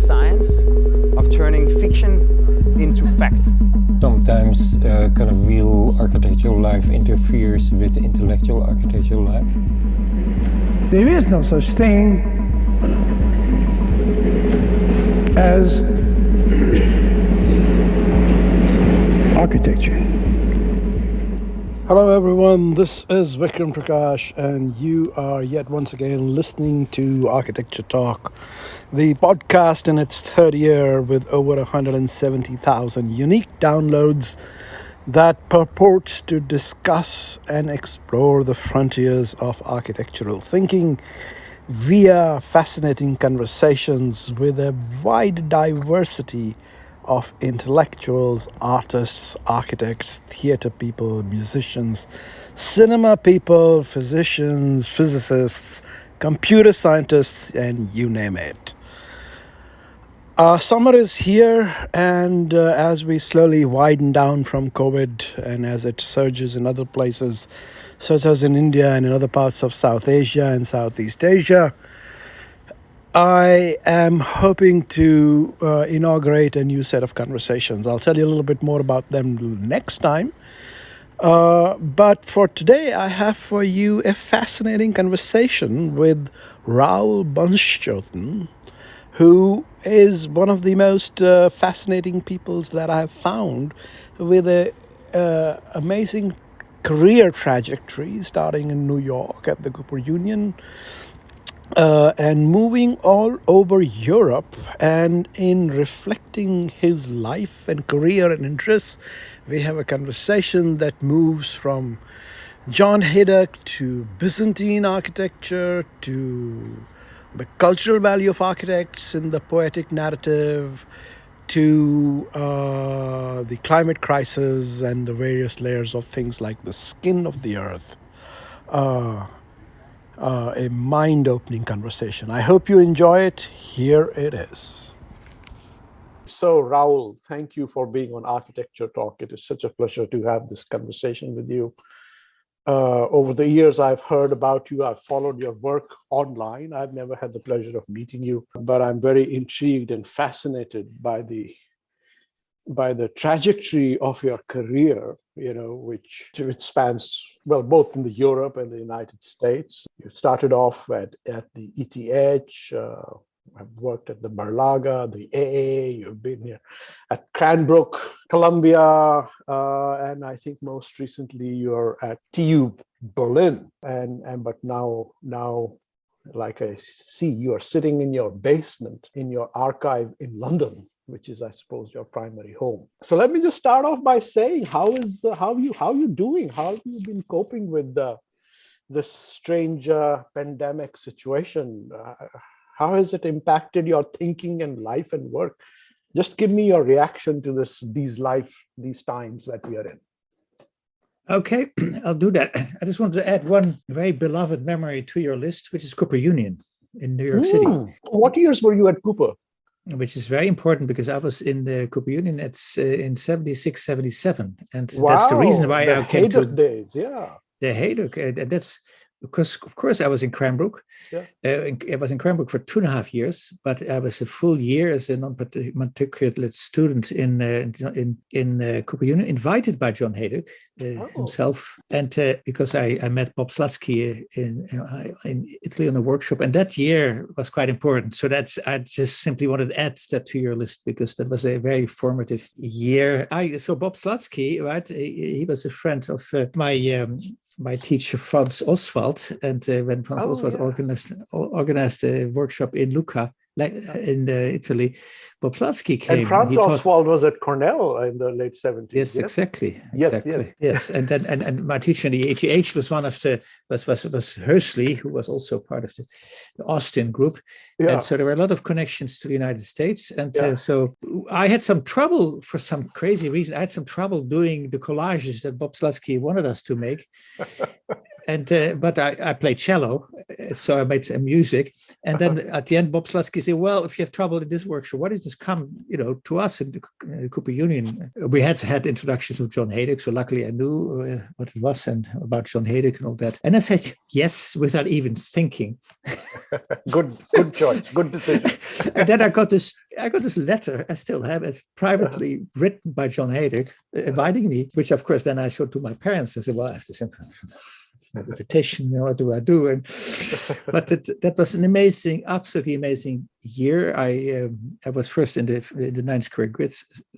science of turning fiction into fact. Sometimes kind of real architectural life interferes with intellectual architectural life. There is no such thing as architecture. Hello everyone, this is Vikram Prakash and you are yet once again listening to Architecture Talk, the podcast in its third year with over 170,000 unique downloads that purports to discuss and explore the frontiers of architectural thinking via fascinating conversations with a wide diversity of intellectuals, artists, architects, theater people, musicians, cinema people, physicians, physicists, computer scientists, and you name it. Summer is here, and as we slowly widen down from COVID and as it surges in other places, such as in India and in other parts of South Asia and Southeast Asia, I am hoping to inaugurate a new set of conversations. I'll tell you a little bit more about them next time. But for today, I have for you a fascinating conversation with Raoul Bunschoten, who is one of the most fascinating peoples that I've found with a amazing career trajectory, starting in New York at the Cooper Union, and moving all over Europe. And in reflecting his life and career and interests, we have a conversation that moves from John Haydock to Byzantine architecture to the cultural value of architects in the poetic narrative to the climate crisis and the various layers of things like the skin of the earth. A mind-opening conversation. I hope you enjoy it. Here it is. So, Raoul, thank you for being on Architecture Talk. It is such a pleasure to have this conversation with you. Over the years, I've heard about you. I've followed your work online. I've never had the pleasure of meeting you, but I'm very intrigued and fascinated by the trajectory of your career, which spans, well, both in the Europe and the United States. You started off at the ETH, I've worked at the Berlage, the AA, you've been here at Cranbrook, Columbia, and I think most recently you're at TU Berlin. But now, like I see, you are sitting in your basement in your archive in London, which is, I suppose, your primary home. So let me just start off by saying, how you doing? How have you been coping with this strange pandemic situation? How has it impacted your thinking and life and work? Just give me your reaction to these times that we are in. Okay, I'll do that. I just wanted to add one very beloved memory to your list, which is Cooper Union in New York City. What years were you at Cooper? Which is very important because I was in the Cooper Union in 76, 77. And wow, that's the reason why I came to days, yeah. The Haydock. That's because, of course, I was in Cranbrook. Yeah. I was in Cranbrook for 2.5 years, but I was a full year as a non-matriculate student in Cooper Union, invited by John Haydock himself, and because I met Bob Slutsky in Italy on a workshop, and that year was quite important. So I just simply wanted to add that to your list because that was a very formative year. So Bob Slutsky, right? He was a friend of my teacher Franz Oswald, and when Franz Oswald organized a workshop in Lucca, in Italy, Bob Slutsky came. And Franz Oswald was at Cornell in the late 70s. Yes, exactly. Yes. And then and my teacher in the ATH was one of was Hursley, who was also part of the Austin group. Yeah. And so there were a lot of connections to the United States. And so I had some trouble for some crazy reason. I had some trouble doing the collages that Bob Slutsky wanted us to make. And but I played cello, so I made some music. And then at the end, Bob Slutsky said, "Well, if you have trouble in this workshop, why don't you just come, to us in the Cooper Union?" We had introductions of John Haydock, so luckily I knew what it was and about John Haydock and all that. And I said yes without even thinking. Good choice. Good decision. And then I got this letter, I still have it, privately written by John Haydock, inviting me, which of course then I showed to my parents. I said, well, I have to send an invitation, what do I do? But that was an absolutely amazing year. I was first in the ninth square grid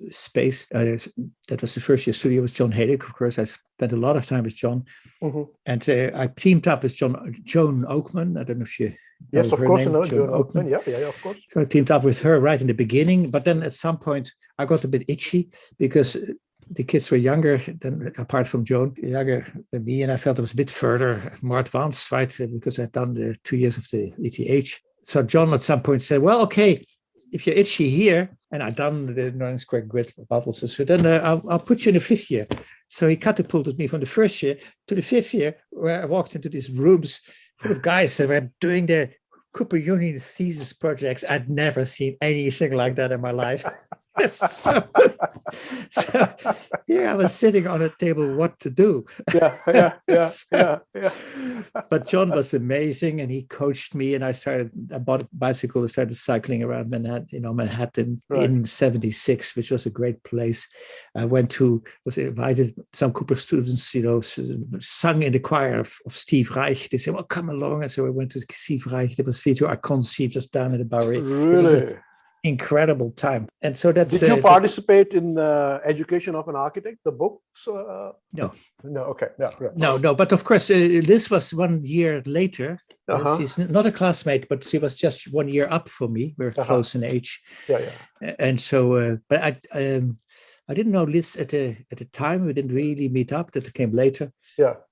space. That was the first year studio with John Haydock. Of course, I spent a lot of time with John. And I teamed up with Joan Oakman. I don't know if you know Yes, of her course, name, I know Joan Joan Oakman. Yeah, of course. So I teamed up with her right in the beginning. But then at some point, I got a bit itchy because the kids were younger than, apart from Joan, younger than me, and I felt it was a bit further, more advanced, right? Because I'd done the 2 years of the ETH. So John at some point said, well, okay, if you're itchy here, and I'd done the 9 square grid bubbles, so then I'll put you in the 5th year. So he catapulted me from the 1st year to the 5th year, where I walked into these rooms full of guys that were doing their Cooper Union thesis projects. I'd never seen anything like that in my life. So here I was sitting on a table, what to do? Yeah. But John was amazing, and he coached me, and I bought a bicycle and started cycling around Manhattan in '76, which was a great place. I was invited, some Cooper students, sung in the choir of Steve Reich. They said, well, come along. And so I went to Steve Reich. There was Vito Aconci just down in the Bowery. Really? Incredible time. And so that's did you participate in the Education of an Architect, the books? No, okay, no, but of course Liz was 1 year later. She's not a classmate, but she was just 1 year up for me. We're close in age. And so but I didn't know Liz at the time. We didn't really meet up. That came later.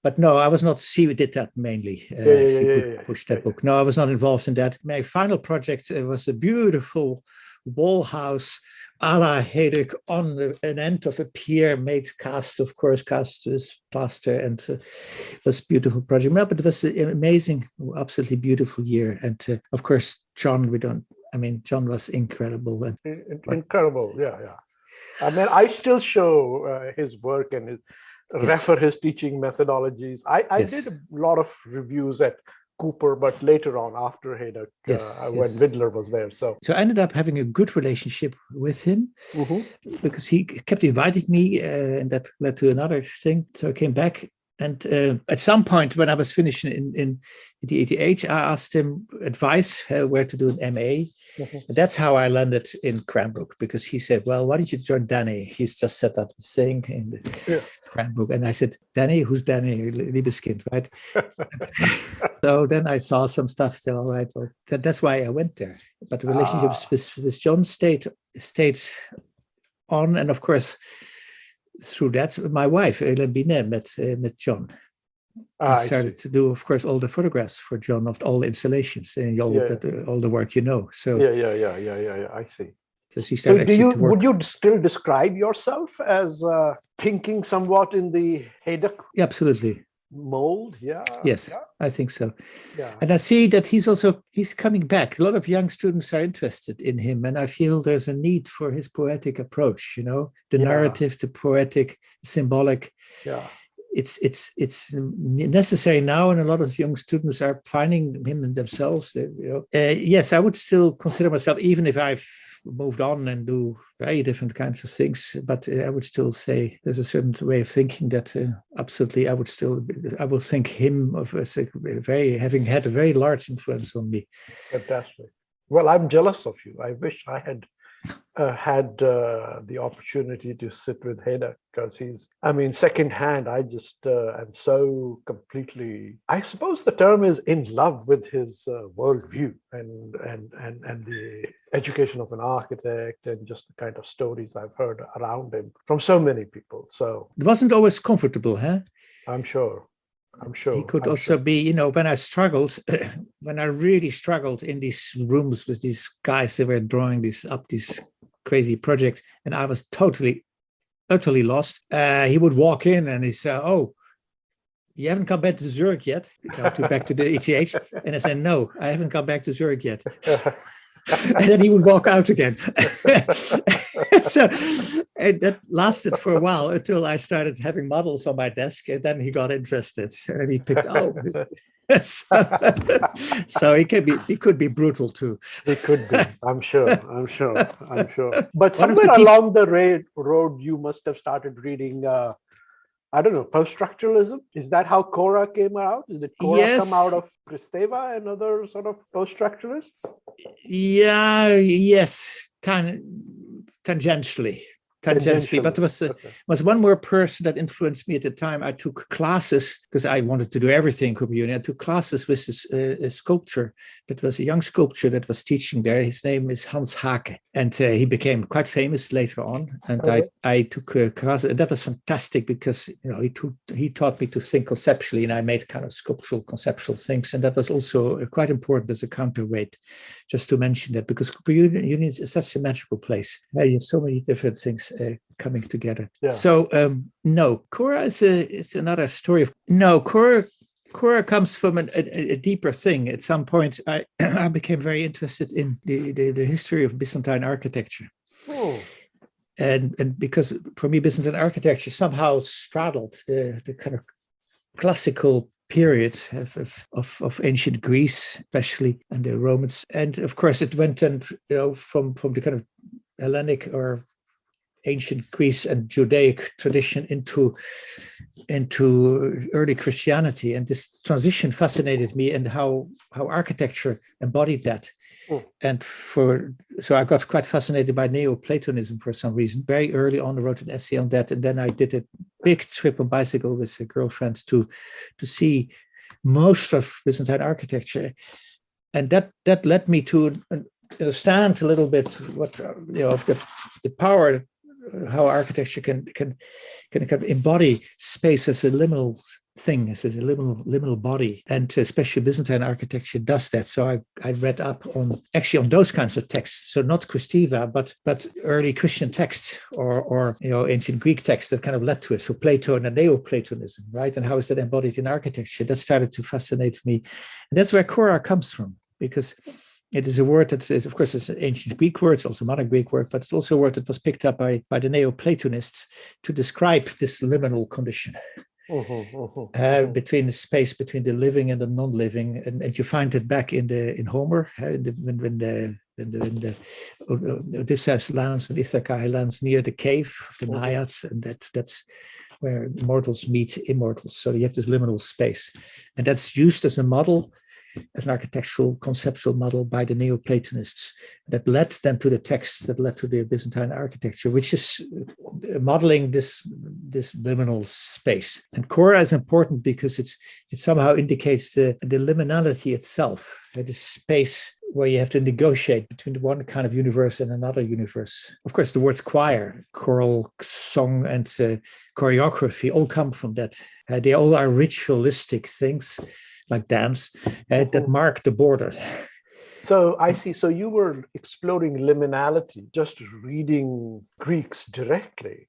But no, I was not. She did that mainly. She pushed that book. No, I was not involved in that. My final project was a beautiful wall house a la Haydock on an end of a pier, made cast with plaster, and it was a beautiful project. No, but it was an amazing, absolutely beautiful year. And of course, John was incredible. Incredible, yeah. I mean, I still show his work and refer his teaching methodologies. I did a lot of reviews at Cooper, but later on, after Haydock, when Widler was there. So I ended up having a good relationship with him because he kept inviting me, and that led to another thing. So I came back. And at some point when I was finishing in the ETH, I asked him advice where to do an MA. And that's how I landed in Cranbrook, because he said, well, why don't you join Danny? He's just set up this thing in the Cranbrook. And I said, Danny? Who's Danny? Liebeskind, right? So then I saw some stuff. I said, all right, well, that's why I went there. But the relationship with John stayed on. And of course, through that, my wife, Ellen Binet, met John. I started to do, of course, all the photographs for John of all the installations and all the work, So I see. So she started would you still describe yourself as thinking somewhat in the Haydock? Absolutely. Mold? Yes, I think so. And I see that he's coming back. A lot of young students are interested in him, and I feel there's a need for his poetic approach, the narrative, the poetic, symbolic. It's necessary now, and a lot of young students are finding him in themselves. Yes, I would still consider myself, even if I've moved on and do very different kinds of things, but I would still say there's a certain way of thinking that absolutely I will think him of as having had a very large influence on me. Fantastic. Well, I'm jealous of you. I wish I had had the opportunity to sit with Haydock, because secondhand, I just am so completely, I suppose the term is, in love with his worldview and the education of an architect, and just the kind of stories I've heard around him from so many people. So it wasn't always comfortable, huh? I'm sure. He could also be, when I struggled, when I really struggled in these rooms with these guys that were drawing these crazy projects, and I was totally, utterly lost. He would walk in and he said, "Oh, you haven't come back to Zurich yet?" Back to the ETH. And I said, "No, I haven't come back to Zurich yet." And then he would walk out again. So and that lasted for a while, until I started having models on my desk, and then he got interested, and he picked, So he could be brutal too. It could be. I'm sure. But One of the somewhere peop- along the road, you must have started reading. I don't know, post-structuralism. Is that how Khôra came out? Did Khôra Yes. come out of Kristeva and other sort of post-structuralists? Yes, tangentially, but there was one more person that influenced me at the time. I took classes because I wanted to do everything in Cooper Uni. I took classes with this a sculptor that was a young sculptor that was teaching there. His name is Hans Hake, and he became quite famous later on. And I took a class, and that was fantastic because he taught me to think conceptually, and I made kind of sculptural conceptual things, and that was also quite important as a counterweight. Just to mention that, because Cooper Uni is such a magical place. You have so many different things coming together. Yeah. So no, Khôra is another story. No, Khôra comes from a deeper thing. At some point, I became very interested in the history of Byzantine architecture. Oh. And because for me, Byzantine architecture somehow straddled the kind of classical period of ancient Greece, especially, and the Romans. And of course, it went from the kind of Hellenic or ancient Greece and Judaic tradition into early Christianity, and this transition fascinated me, and how architecture embodied that. And so I got quite fascinated by Neoplatonism for some reason. Very early on, I wrote an essay on that, and then I did a big trip on bicycle with a girlfriend to see most of Byzantine architecture, and that led me to understand a little bit what of the power, how architecture can embody space as a liminal thing, as a liminal body, and especially Byzantine architecture does that. So I read up on those kinds of texts. So not Kristeva, but early Christian texts or ancient Greek texts that kind of led to it. So Plato and Neoplatonism, right? And how is that embodied in architecture? That started to fascinate me, and that's where Khôra comes from, because it is a word that is, of course, it's an ancient Greek word, it's also a modern Greek word, but it's also a word that was picked up by the Neoplatonists to describe this liminal condition between the space between the living and the non-living, and you find it back in Homer, when Odysseus lands in Ithaca, he lands near the cave of the Naiads, and that's where mortals meet immortals. So you have this liminal space, and that's used as a model, as an architectural conceptual model by the Neoplatonists, that led then to the texts that led to the Byzantine architecture, which is modeling this liminal space. And Khôra is important because it somehow indicates the liminality itself, the space where you have to negotiate between one kind of universe and another universe. Of course, the words choir, choral song, and choreography all come from that. They all are ritualistic things, like dance, that mark the border. So I see. So you were exploring liminality, just reading Greeks directly.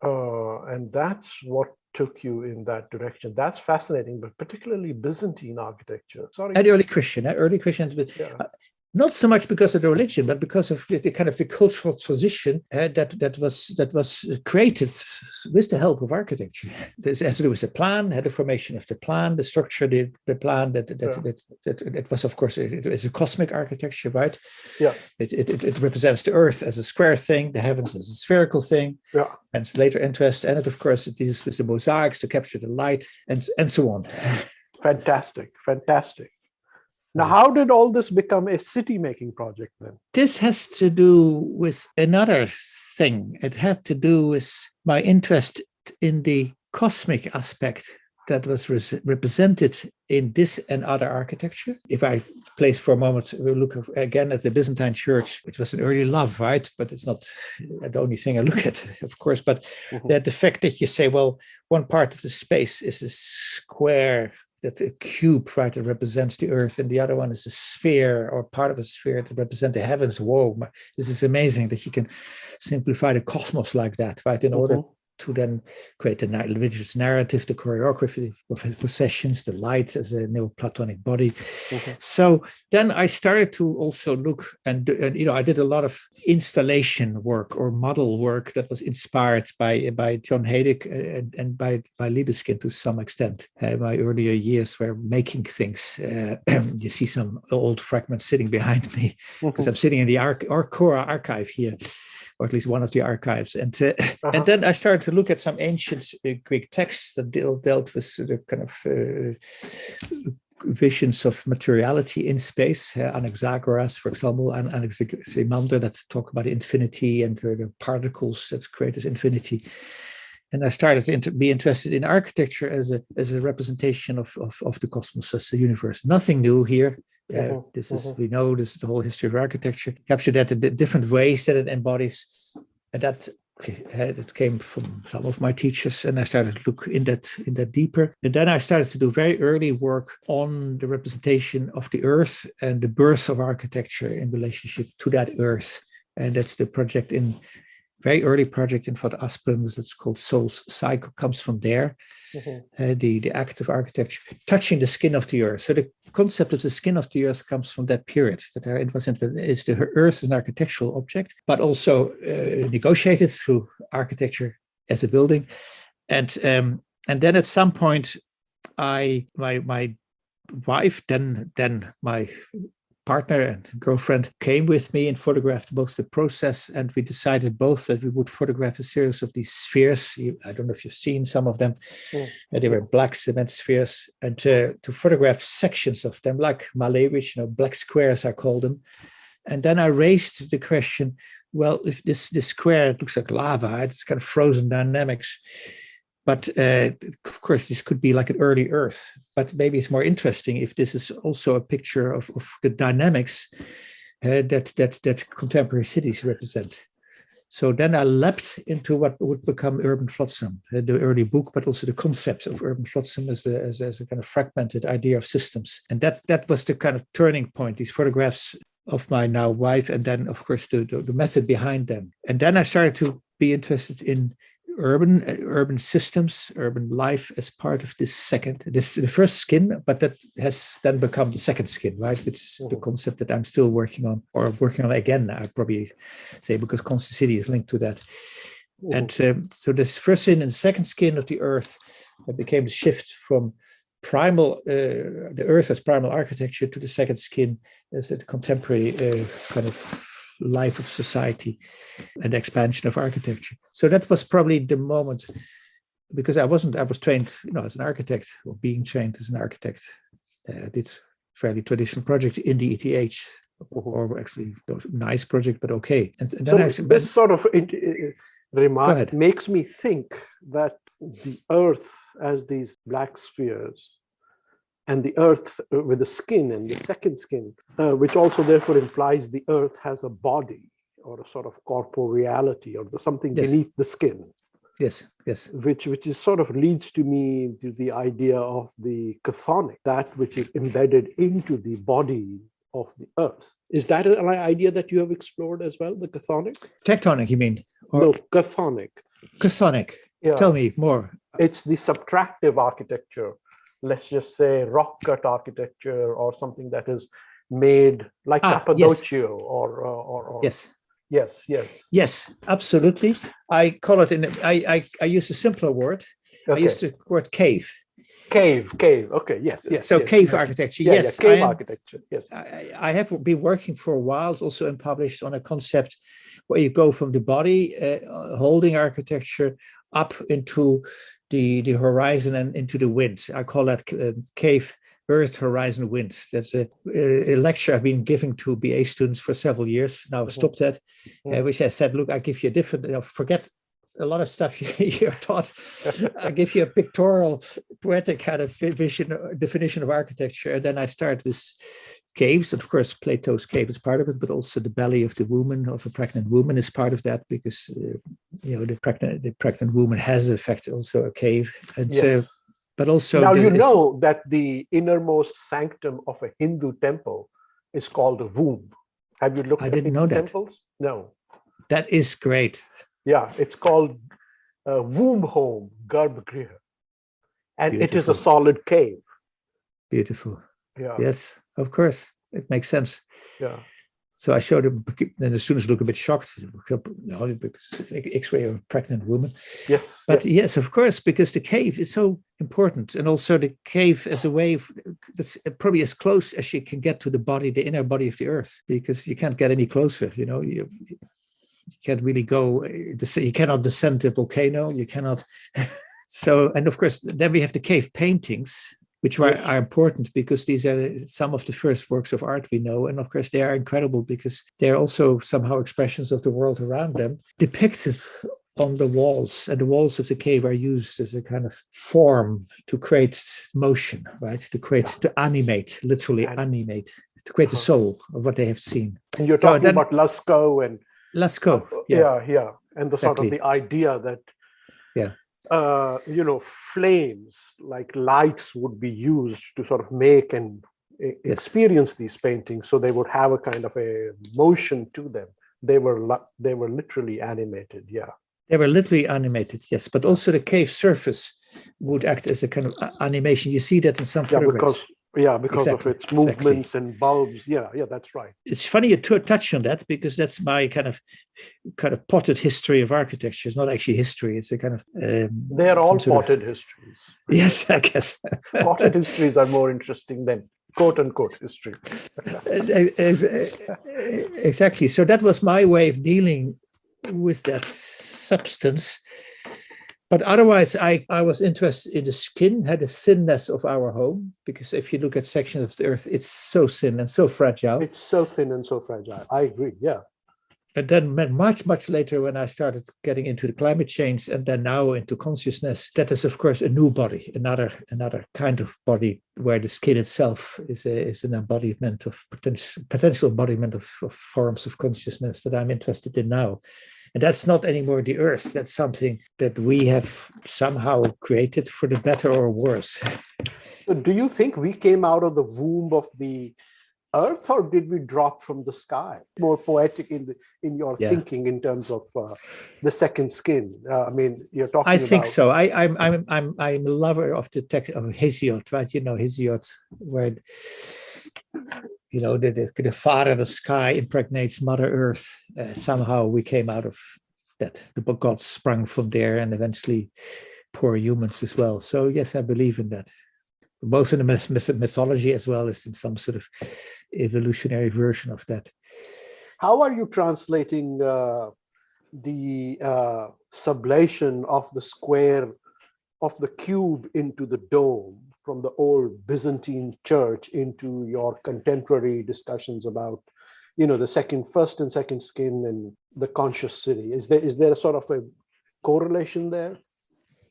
And that's what took you in that direction. That's fascinating, but particularly Byzantine architecture. And early Christian. Yeah. Not so much because of the religion, but because of the kind of the cultural transition that was created with the help of architecture. This has to do with the plan, the formation of the plan, the structure, the plan that it was, of course, it is a cosmic architecture, right? Yeah. It represents the earth as a square thing, the heavens as a spherical thing, and later interest, and it, of course, it is with the mosaics to capture the light, and so on. Fantastic. Now, how did all this become a city-making project then? This has to do with another thing. It had to do with my interest in the cosmic aspect that was represented in this and other architecture. If I place for a moment, we'll look again at the Byzantine church, which was an early love, right? But it's not the only thing I look at, of course. But the fact that you say, well, one part of the space is a square, that's a cube, right, that represents the earth, and the other one is a sphere or part of a sphere that represents the heavens. Whoa, this is amazing that you can simplify the cosmos like that, right, in order to then create the religious narrative, the choreography of possessions, the light as a Neoplatonic body. So then I started to also look and I did a lot of installation work or model work that was inspired by John Heydrich and by Libeskind to some extent. My earlier years were making things. You see some old fragments sitting behind me because I'm sitting in the Khôra archive here, or at least one of the archives. And then I started to look at some ancient Greek texts that dealt with the kind of visions of materiality in space. Anaxagoras, for example, and Anaximander that talk about infinity and the particles that create this infinity. And I started to be interested in architecture as a representation of the cosmos, as the universe. Nothing new here. This is the whole history of architecture. Capture that in the different ways that it embodies, and that it came from some of my teachers. And I started to look in that deeper. And then I started to do very early work on the representation of the earth and the birth of architecture in relationship to that earth. And that's the project very early project in Van Aspen that's called Soul's Cycle, comes from there. The act of architecture touching the skin of the earth. So the concept of the skin of the earth comes from that period. That it was the earth as an architectural object, but also negotiated through architecture as a building. And then at some point, my wife, then my partner and girlfriend, came with me and photographed both the process, and we decided both that we would photograph a series of these spheres. I don't know if you've seen some of them. They were black cement spheres, and to photograph sections of them, like Malevich, black squares, I call them. And then I raised the question, well, if this square looks like lava, it's kind of frozen dynamics. But of course, this could be like an early Earth. But maybe it's more interesting if this is also a picture of the dynamics that contemporary cities represent. So then I leapt into what would become urban flotsam, the early book, but also the concept of urban flotsam as a kind of fragmented idea of systems. And that was the kind of turning point, these photographs of my now wife, and then, of course, the method behind them. And then I started to be interested in urban systems, urban life as part of the first skin, but that has then become the second skin, right? Which is the concept that I'm still working on again, I'd probably say, because Constant City is linked to that. And so this first skin and second skin of the earth became the shift from the earth as primal architecture to the second skin as a contemporary kind of life of society and expansion of architecture. So that was probably the moment, because I was trained, as an architect, or being trained as an architect. I did fairly traditional project in the ETH, or actually nice project, but okay. And then this sort of remark makes me think that the earth as these black spheres, and the earth with the skin and the second skin, which also therefore implies the earth has a body or a sort of corporeality or something beneath the skin. Yes. Which is sort of leads to me to the idea of the chthonic, that which is embedded into the body of the earth. Is that an idea that you have explored as well, the chthonic? Tectonic, you mean? No, chthonic. Chthonic. Yeah. Tell me more. It's the subtractive architecture. Let's just say rock cut architecture, or something that is made like Cappadocio, or yes, absolutely. I call it I use a simpler word. I use the word cave. Cave. Okay, yes. So cave architecture. Yes, cave architecture. Yes, I have been working for a while, also and published on a concept where you go from the body, holding architecture, up into the horizon and into the wind. I call that cave, earth, horizon, wind. That's a lecture I've been giving to BA students for several years. Now I've stopped that, which I said, look, I give you a different, forget a lot of stuff you're taught. I give you a pictorial, poetic kind of definition of architecture. And then I start with caves. Of course, Plato's cave is part of it, but also the belly of the woman, of a pregnant woman, is part of that, because the pregnant woman has, in fact, also a cave. And but also now that the innermost sanctum of a Hindu temple is called a womb. Have you looked at Hindu temples? No. That is great. Yeah, it's called womb home, Garbhagriha. And it is Beautiful. a solid cave. Beautiful. Yeah. Yes, of course. It makes sense. Yeah. So I showed them, and the students look a bit shocked, because X-ray of a pregnant woman. Yes. But yes, of course, because the cave is so important, and also the cave as a way that's probably as close as you can get to the body, the inner body of the earth, because you can't get any closer. You can't really go. You cannot descend the volcano. You cannot. So, and of course, then we have the cave paintings, which are important because these are some of the first works of art we know. And of course, they are incredible because they're also somehow expressions of the world around them depicted on the walls. And the walls of the cave are used as a kind of form to create motion, right? To animate, literally animate, to create the soul of what they have seen. And you're talking about Lascaux and... Lascaux, yeah. And the sort of the idea that flames like lights would be used to sort of make and experience these paintings, so they would have a kind of a motion to them. They were literally animated. They were literally animated, yes, but also the cave surface would act as a kind of animation. You see that in some photographs. Because of its movements and bulbs. Yeah, that's right. It's funny you touch on that because that's my kind of potted history of architecture. It's not actually history. It's a kind of they are all potted histories. Yes, I guess. Potted histories are more interesting than quote unquote history. Exactly. So that was my way of dealing with that substance. But otherwise, I was interested in the skin, the thinness of our home, because if you look at sections of the earth, it's so thin and so fragile. It's so thin and so fragile. I agree, yeah. And then much later, when I started getting into the climate change and then now into consciousness, that is, of course, a new body, another kind of body where the skin itself is an embodiment of potential embodiment of forms of consciousness that I'm interested in now. And that's not anymore the earth. That's something that we have somehow created for the better or worse. So do you think we came out of the womb of the earth, or did we drop from the sky? More poetic in your thinking in terms of the second skin. I mean, you're talking. I think so. I'm a lover of the text of Hesiod, right? Hesiod, where the father of the sky impregnates Mother Earth. Somehow we came out of that. The gods sprung from there, and eventually poor humans as well. So yes, I believe in that, both in the mythology as well as in some sort of evolutionary version of that. How are you translating the sublation of the square, of the cube into the dome, from the old Byzantine church into your contemporary discussions about, the first and second skin and the conscious city? Is there a sort of a correlation there?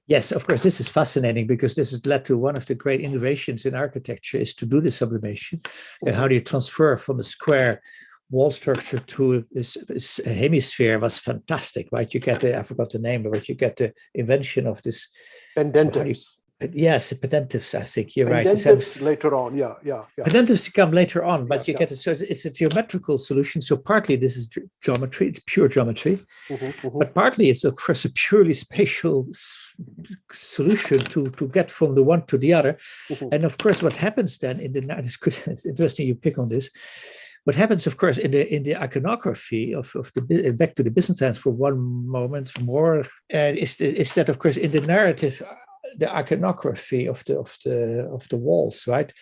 Yes, of course. This is fascinating because this has led to one of the great innovations in architecture is to do the sublimation. And how do you transfer from a square wall structure to this hemisphere was fantastic, right? You get I forgot the name, but you get the invention of this. Pendentives. Yes, pendentives, I think you're right. Pendentives later on, yeah. Pendentives come later on, but get it. So it's a geometrical solution. So partly this is geometry, it's pure geometry, but partly it's of course a purely spatial solution to get from the one to the other. And of course, what happens then it's interesting you pick on this. What happens, of course, in the iconography of the back to the Byzantines for one moment more is that, of course, in the narrative. The iconography of the walls, right,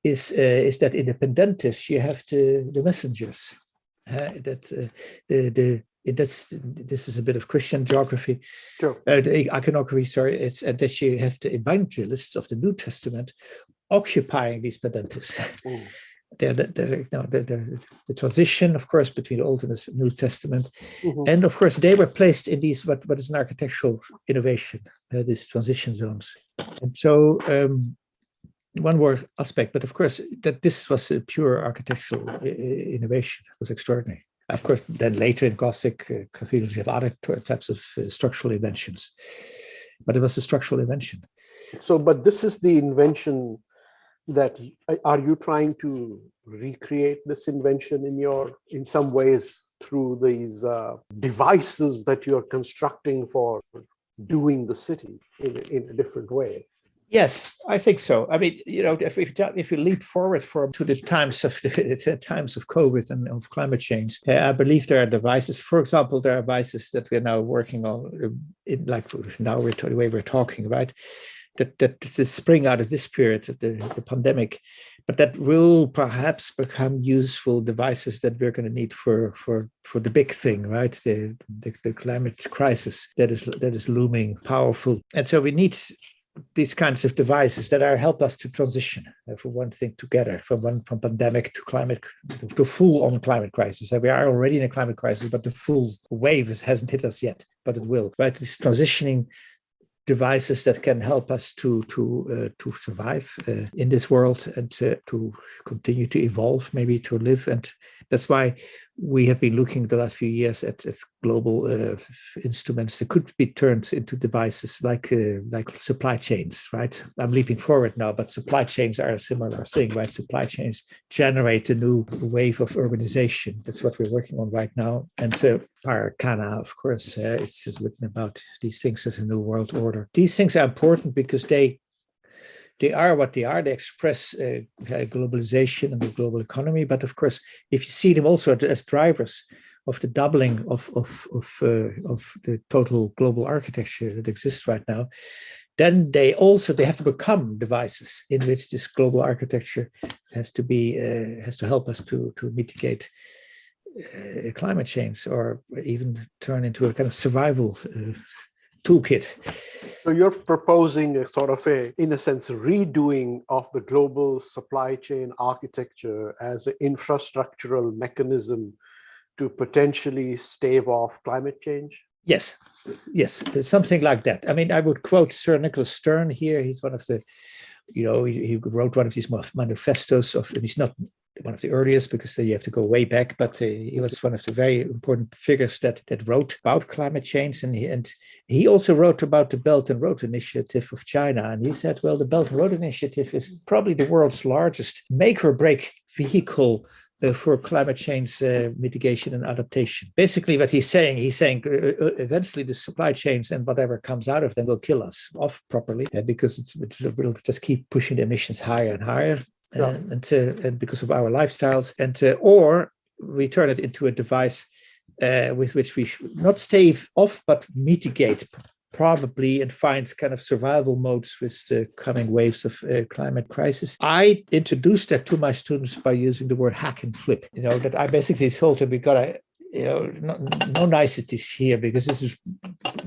is that in the pendentives you have the messengers. This is a bit of Christian geography. Sure. The iconography, sorry, it's that you have the evangelists of the New Testament occupying these pendentives. The transition, of course, between the Old and the New Testament, and of course they were placed in these what is an architectural innovation, these transition zones. And so one more aspect, but of course that this was a pure architectural innovation. It was extraordinary. Of course, then later in Gothic cathedrals you have other types of structural inventions, but it was a structural invention. So, but this is the invention that are you trying to recreate this invention in some ways through these devices that you're constructing for doing the city in a different way? Yes, I think so. I mean, if you leap forward to the times of COVID and of climate change, I believe there are devices. For example, there are devices that we're now working on, the way we're talking, right? That spring out of this period of the pandemic, but that will perhaps become useful devices that we're going to need for the big thing, right? The climate crisis that is looming, powerful, and so we need these kinds of devices that help us to transition from one thing together, from pandemic to climate, to full-on climate crisis. And we are already in a climate crisis, but the full wave hasn't hit us yet, but it will. Right? These transitioning devices that can help us to survive in this world and to continue to evolve, maybe to live. And that's why we have been looking the last few years at global instruments that could be turned into devices like supply chains, right? I'm leaping forward now, but supply chains are a similar thing, right? Supply chains generate a new wave of urbanization. That's what we're working on right now. And Arcana, of course, it's written about these things as a new world order. These things are important because they are what they are. They express globalization and the global economy. But of course, if you see them also as drivers of the doubling of the total global architecture that exists right now, then they have to become devices in which this global architecture has to help us to mitigate climate change, or even turn into a kind of survival toolkit. So you're proposing in a sense, redoing of the global supply chain architecture as an infrastructural mechanism to potentially stave off climate change? Yes, something like that. I mean, I would quote Sir Nicholas Stern here. He's one of the, he wrote one of these manifestos and he's not one of the earliest because you have to go way back, but he was one of the very important figures that wrote about climate change. And he also wrote about the Belt and Road Initiative of China. And he said, well, the Belt and Road Initiative is probably the world's largest make or break vehicle for climate change mitigation and adaptation. Basically, what he's saying eventually the supply chains and whatever comes out of them will kill us off properly because it will just keep pushing the emissions higher and higher. Yeah. And because of our lifestyles, or we turn it into a device with which we should not stave off, but mitigate probably and find kind of survival modes with the coming waves of climate crisis. I introduced that to my students by using the word hack and flip. That I basically told them we got to. No niceties here because this is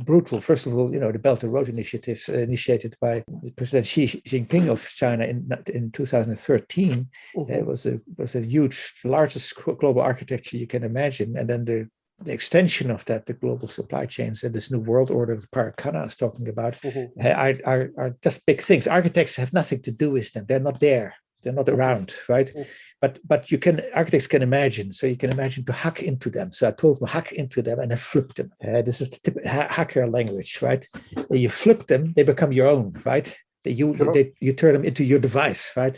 brutal. First of all, the Belt and Road Initiative initiated by President Xi Jinping of China in 2013 was a huge, largest global architecture you can imagine. And then the extension of that, the global supply chains and this new world order that Paracana is talking about are just big things. Architects have nothing to do with them. They're not there. They're not around, right? But architects can imagine. So you can imagine to hack into them. So I told them hack into them and I flipped them. This is the typical hacker language, right? You flip them, they become your own, right? You turn them into your device, right?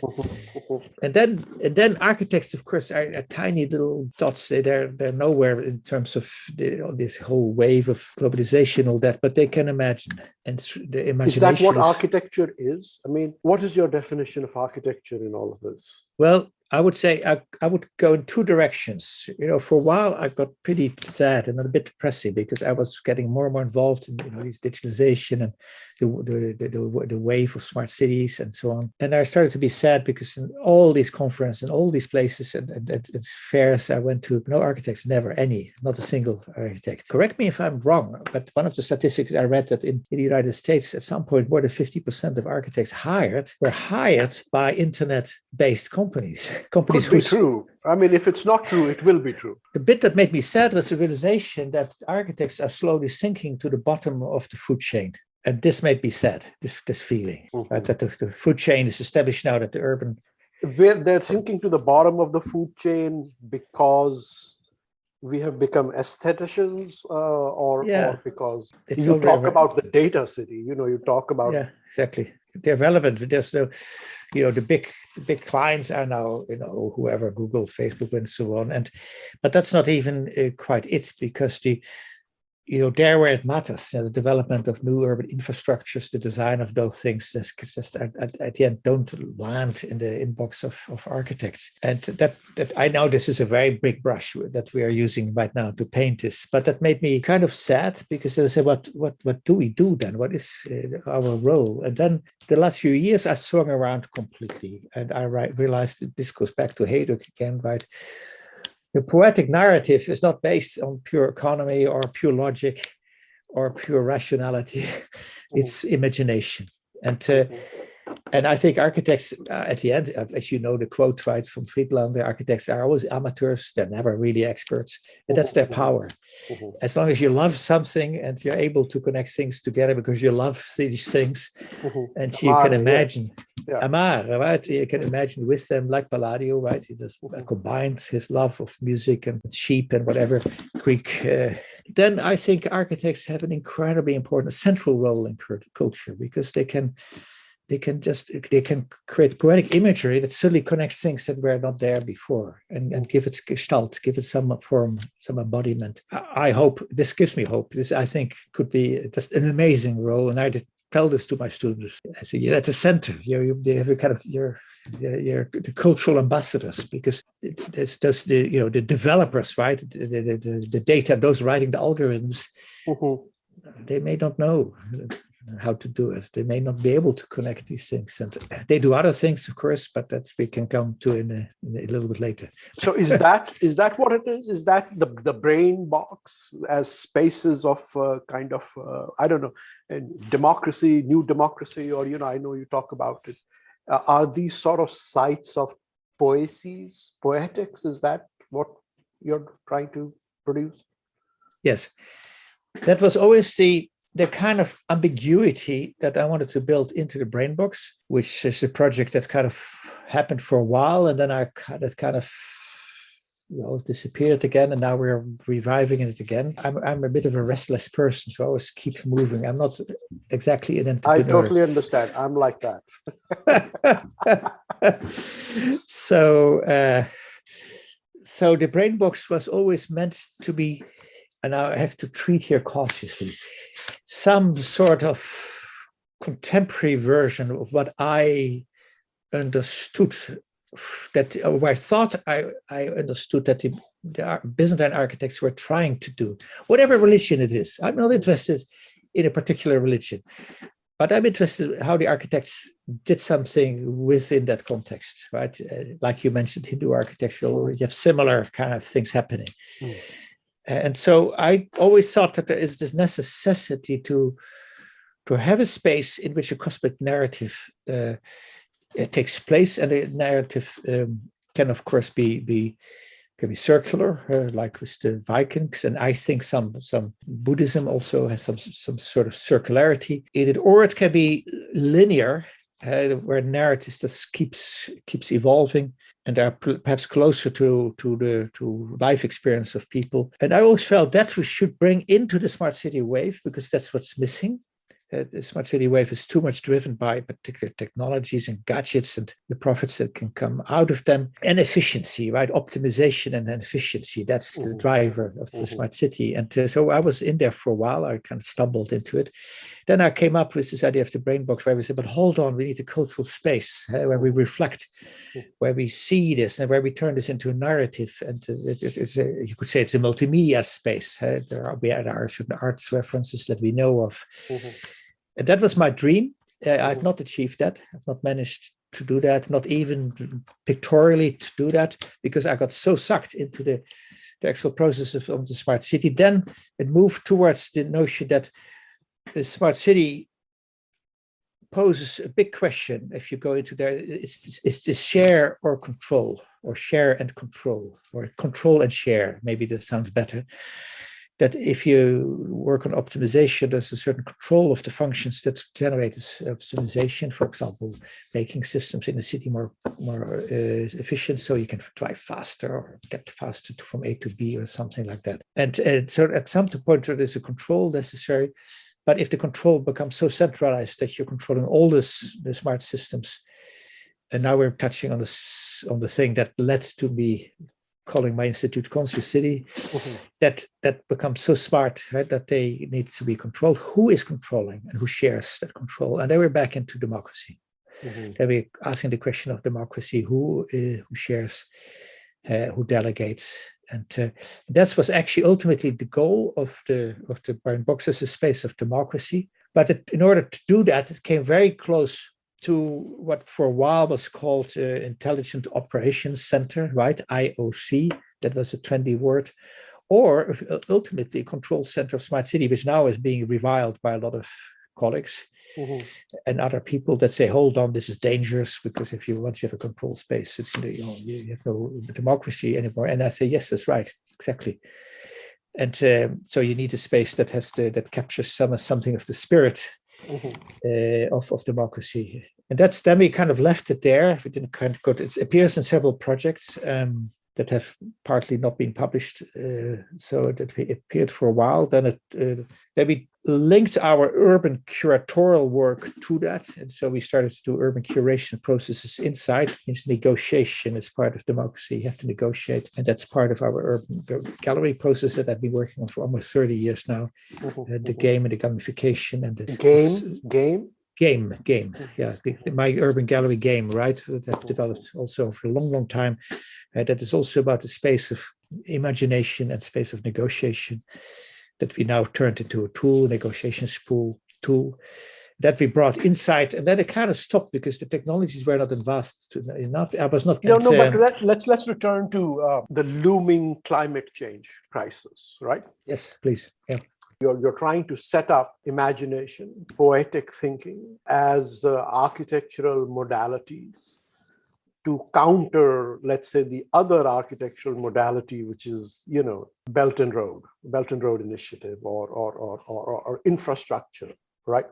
And then architects, of course, are tiny little dots. They're nowhere in terms of this whole wave of globalization, all that. But they can imagine, and the imagination. Is that what architecture is? I mean, what is your definition of architecture in all of this? Well, I would say I would go in two directions. For a while I got pretty sad and a bit depressing because I was getting more and more involved in this digitalization and the wave of smart cities and so on. And I started to be sad because in all these conferences and all these places and fairs I went to, no architects, never any, not a single architect. Correct me if I'm wrong, but one of the statistics I read that in the United States at some point more than 50% of architects were hired by internet-based companies. Could be true. I mean, if it's not true, it will be true. The bit that made me sad was the realization that architects are slowly sinking to the bottom of the food chain. And this made me sad, this feeling, that the food chain is established now, that the urban... They're sinking to the bottom of the food chain because we have become aestheticians or because you talk about the data city, you talk about... Yeah, exactly. they're relevant. There's no, the big clients are now, whoever, Google, Facebook, and so on. But that's not even quite it, because there where it matters, the development of new urban infrastructures, the design of those things, just at the end don't land in the inbox of architects. And that I know this is a very big brush that we are using right now to paint this, but that made me kind of sad, because I said, what do we do then? What is our role? And then the last few years I swung around completely, and I realized that this goes back to Hayduk again, right? The poetic narrative is not based on pure economy or pure logic or pure rationality. It's imagination. And I think architects, at the end, as you know, the quote, right, from Friedland, the architects are always amateurs. They're never really experts. And that's their power. As long as you love something and you're able to connect things together because you love these things, and you can imagine. Amar, right? You can imagine with them, like Palladio, right? He just combined his love of music and sheep and whatever Greek. Then I think architects have an incredibly important central role in culture, because they can create poetic imagery that suddenly connects things that were not there before, and give it gestalt, give it some form, some embodiment. I hope, this gives me hope. This, I think, could be just an amazing role, and I did tell this to my students. I say, you're at the center. They have a kind of you're the cultural ambassadors, because there's those the developers, right? The data, those writing the algorithms, they may not know how to do it. They may not be able to connect these things, and they do other things, of course, but that's we can come to in a little bit later. So is that what it is? Is that the brain box as spaces of kind of I don't know, and democracy, new democracy, or I know you talk about it. Are these sort of sites of poetics? Is that what you're trying to produce? Yes, that was always the kind of ambiguity that I wanted to build into the brain box, which is a project that kind of happened for a while, and then that kind of disappeared again, and now we're reviving it again. I'm a bit of a restless person, so I always keep moving. I'm not exactly an entrepreneur. I totally understand. I'm like that. So the brain box was always meant to be, and I have to treat here cautiously, some sort of contemporary version of what I understood, or I thought I understood that the Byzantine architects were trying to do, whatever religion it is. I'm not interested in a particular religion, but I'm interested in how the architects did something within that context, right? Like you mentioned, Hindu architecture, you have similar kind of things happening. And so I always thought that there is this necessity to have a space in which a cosmic narrative takes place, and the narrative can, of course, be circular, like with the Vikings, and I think some Buddhism also has some sort of circularity in it, or it can be linear, where narratives just keeps evolving and are perhaps closer to life experience of people. And I always felt that we should bring into the smart city wave, because that's what's missing. The smart city wave is too much driven by particular technologies and gadgets and the profits that can come out of them, and efficiency, right? Optimization and efficiency. That's the driver of the smart city. And so I was in there for a while. I kind of stumbled into it. Then I came up with this idea of the brain box, where we said, but hold on, we need a cultural space where we reflect, where we see this, and where we turn this into a narrative. And you could say it's a multimedia space. There are certain arts references that we know of. And that was my dream. I've not achieved that. I've not managed to do that, not even pictorially to do that, because I got so sucked into the actual process of the smart city. Then it moved towards the notion that the smart city poses a big question. If you go into there, it's the share or control, or share and control, or control and share. Maybe that sounds better. That if you work on optimization, there's a certain control of the functions that generate optimization. For example, making systems in the city more efficient, so you can drive faster or get faster from A to B or something like that. And so at some point there is a control necessary, But if the control becomes so centralized that you're controlling all the smart systems, and now we're touching on the thing that led to me calling my institute Conscious City, that becomes so smart, right, that they need to be controlled. Who is controlling and who shares that control? And then we're back into democracy. Then we're asking the question of democracy: who shares, who delegates, and that was actually ultimately the goal of the Brown Box as a space of democracy. But in order to do that, it came very close to what for a while was called Intelligent Operations Center, right? IOC, that was a trendy word, or ultimately Control Center of Smart City, which now is being reviled by a lot of colleagues and other people that say, hold on, this is dangerous, because once you have a control space, it's you have no democracy anymore. And I say, yes, that's right, exactly. And so you need a space that captures something of the spirit of democracy. And then we kind of left it there. We didn't kind of go. It appears in several projects that have partly not been published, so that it appeared for a while. Then we linked our urban curatorial work to that, and so we started to do urban curation processes inside. It's negotiation as part of democracy. You have to negotiate, and that's part of our urban gallery process that I've been working on for almost 30 years now. The game and the gamification and the game. Yeah, my urban gallery game, right, that I've developed also for a long time. That is also about the space of imagination and space of negotiation that we now turned into a tool, negotiation tool that we brought inside, and then it kind of stopped because the technologies were not advanced enough. I was not. But let's return to the looming climate change crisis, right? Yes, please. Yeah. You're trying to set up imagination, poetic thinking as architectural modalities to counter, let's say, the other architectural modality, which is, Belt and Road Initiative or infrastructure, right?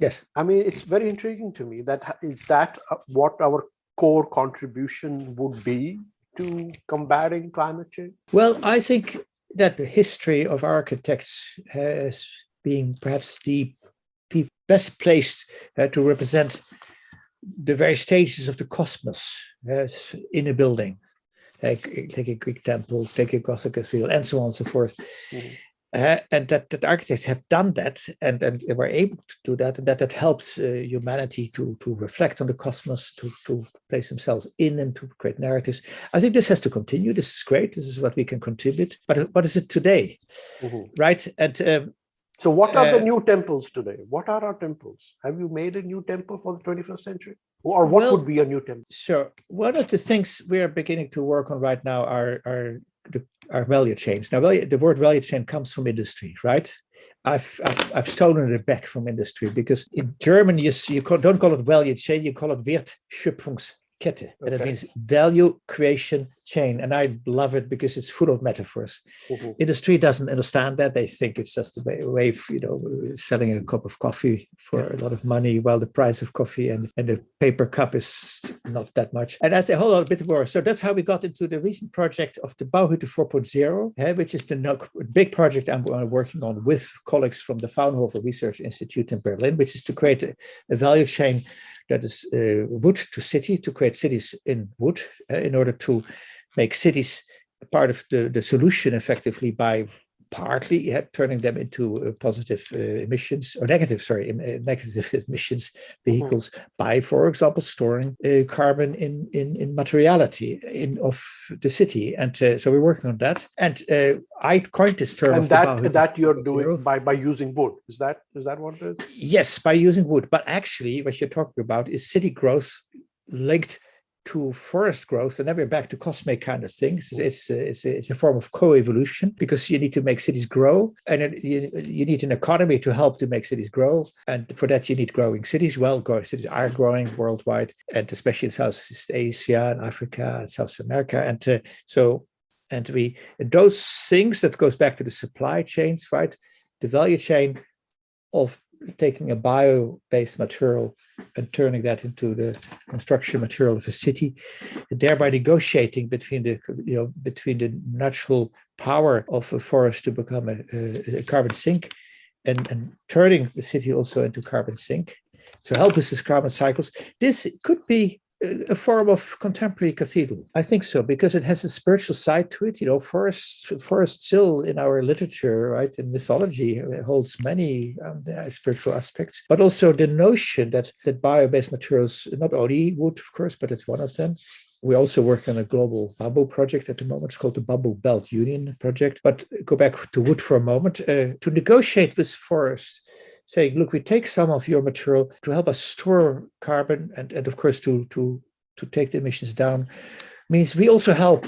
Yes. I mean, it's very intriguing to me that is that what our core contribution would be to combating climate change? Well, I think that the history of architects has been perhaps the best placed to represent the various stages of the cosmos in a building. Take a Greek temple, take a Gothic cathedral, and so on and so forth. And that architects have done that, and they were able to do that, and that helped humanity to reflect on the cosmos, to place themselves in and to create narratives. I think this has to continue. This is great. This is what we can contribute. But what is it today, right? And so what are the new temples today? What are our temples? Have you made a new temple for the 21st century? Or what would be a new temple? Sure. One of the things we are beginning to work on right now are value chains. Now, the word value chain comes from industry, right? I've stolen it back from industry because in German you don't call it value chain, you call it Wertschöpfungskette, and it means value creation chain. And I love it because it's full of metaphors. Industry doesn't understand that. They think it's just a way of, selling a cup of coffee for a lot of money, while the price of coffee and the paper cup is not that much. And I say, hold on a bit more. So that's how we got into the recent project of the Bauhütte 4.0, which is the big project I'm working on with colleagues from the Fraunhofer Research Institute in Berlin, which is to create a value chain that is wood to city, to create cities in wood in order to make cities part of the solution effectively by partly turning them into positive emissions or negative emissions vehicles by, for example, storing carbon in materiality of the city. And so we're working on that. And I coined this term. And that you're doing by using wood. Is that what it is? Yes, by using wood. But actually, what you're talking about is city growth linked to forest growth, and then we're back to cosmic kind of things. It's a form of co-evolution because you need to make cities grow, and you need an economy to help to make cities grow, and for that you need growing cities. Well, growing cities are growing worldwide, and especially in Southeast Asia and Africa and South America, and those things that goes back to the supply chains, right? The value chain of taking a bio-based material and turning that into the construction material of a city, thereby negotiating between the natural power of a forest to become a carbon sink and turning the city also into carbon sink. So help us with carbon cycles. This could be a form of contemporary cathedral. I think so, because it has a spiritual side to it. Forest still in our literature, right, in mythology, holds many spiritual aspects, but also the notion that bio-based materials, not only wood, of course, but it's one of them. We also work on a global bamboo project at the moment. It's called the Bamboo Belt Union project. But go back to wood for a moment. To negotiate with forest, saying, look, we take some of your material to help us store carbon and of course, to take the emissions down, means we also help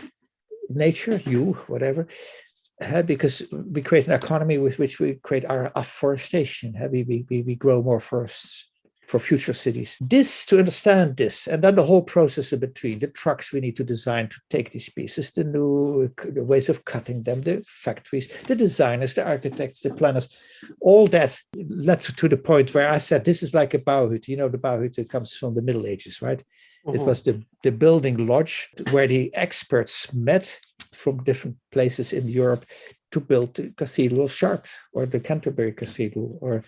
nature, whatever, because we create an economy with which we create our afforestation. We grow more forests for future cities. To understand this, and then the whole process in between, the trucks we need to design to take these pieces, the ways of cutting them, the factories, the designers, the architects, the planners, all that led to the point where I said, this is like a bouwhut. The bouwhut comes from the Middle Ages, right? It was the building lodge where the experts met from different places in Europe to build the Cathedral of Chartres or the Canterbury Cathedral, or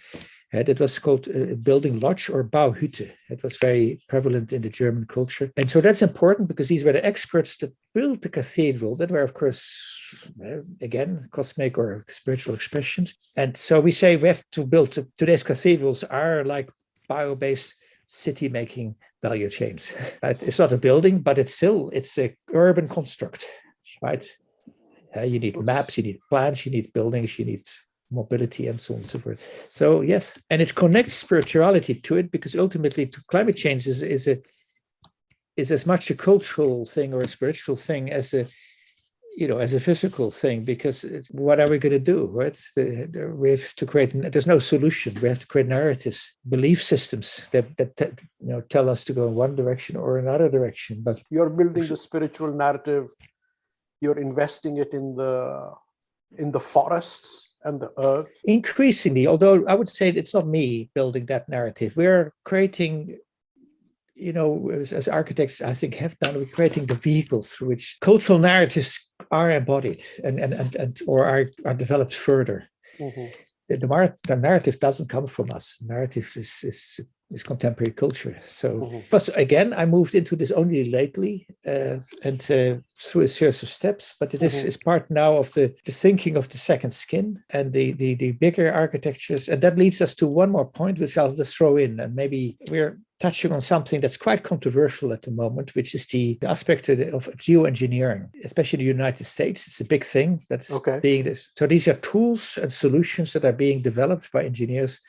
it was called building lodge or bouwhütte. It was very prevalent in the German culture. And so that's important because these were the experts that built the cathedral that were, of course, again, cosmic or spiritual expressions. And so we say we have to build today's cathedrals are like bio-based city-making value chains. Right? It's not a building, but it's an urban construct, right? You need maps, you need plans, you need buildings, you need mobility, and so on and so forth. So yes, and it connects spirituality to it, because ultimately climate change is as much a cultural thing or a spiritual thing as a physical thing, because what are we going to do, right? We have to create, there's no solution. We have to create narratives, belief systems that tell us to go in one direction or another direction. But you're building the spiritual narrative, you're investing it in the forests and the earth. Increasingly, although I would say it's not me building that narrative. We're creating, as architects, I think have done, we're creating the vehicles through which cultural narratives are embodied or are developed further. Mm-hmm. The narrative doesn't come from us. The narrative is contemporary culture. So, plus again, I moved into this only lately and through a series of steps. But it is part now of the thinking of the second skin and the bigger architectures. And that leads us to one more point, which I'll just throw in. And maybe we're touching on something that's quite controversial at the moment, which is the aspect of geoengineering, especially in the United States. It's a big thing that's being this. So these are tools and solutions that are being developed by engineers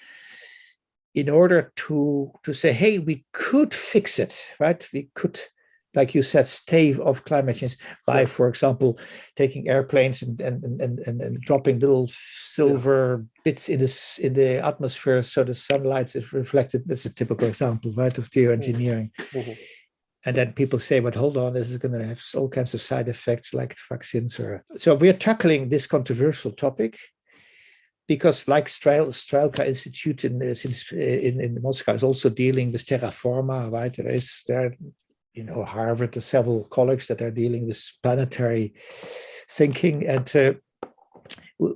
in order to say, hey, we could fix it, right? We could, like you said, stave off climate change by, for example, taking airplanes and dropping little silver bits in the atmosphere so the sunlight is reflected. That's a typical example, right, of geoengineering. And then people say, but hold on, this is going to have all kinds of side effects like vaccines. So we're tackling this controversial topic because, like Strelka Institute in Moscow is also dealing with terraforma, right? There Harvard, there's several colleagues that are dealing with planetary thinking. And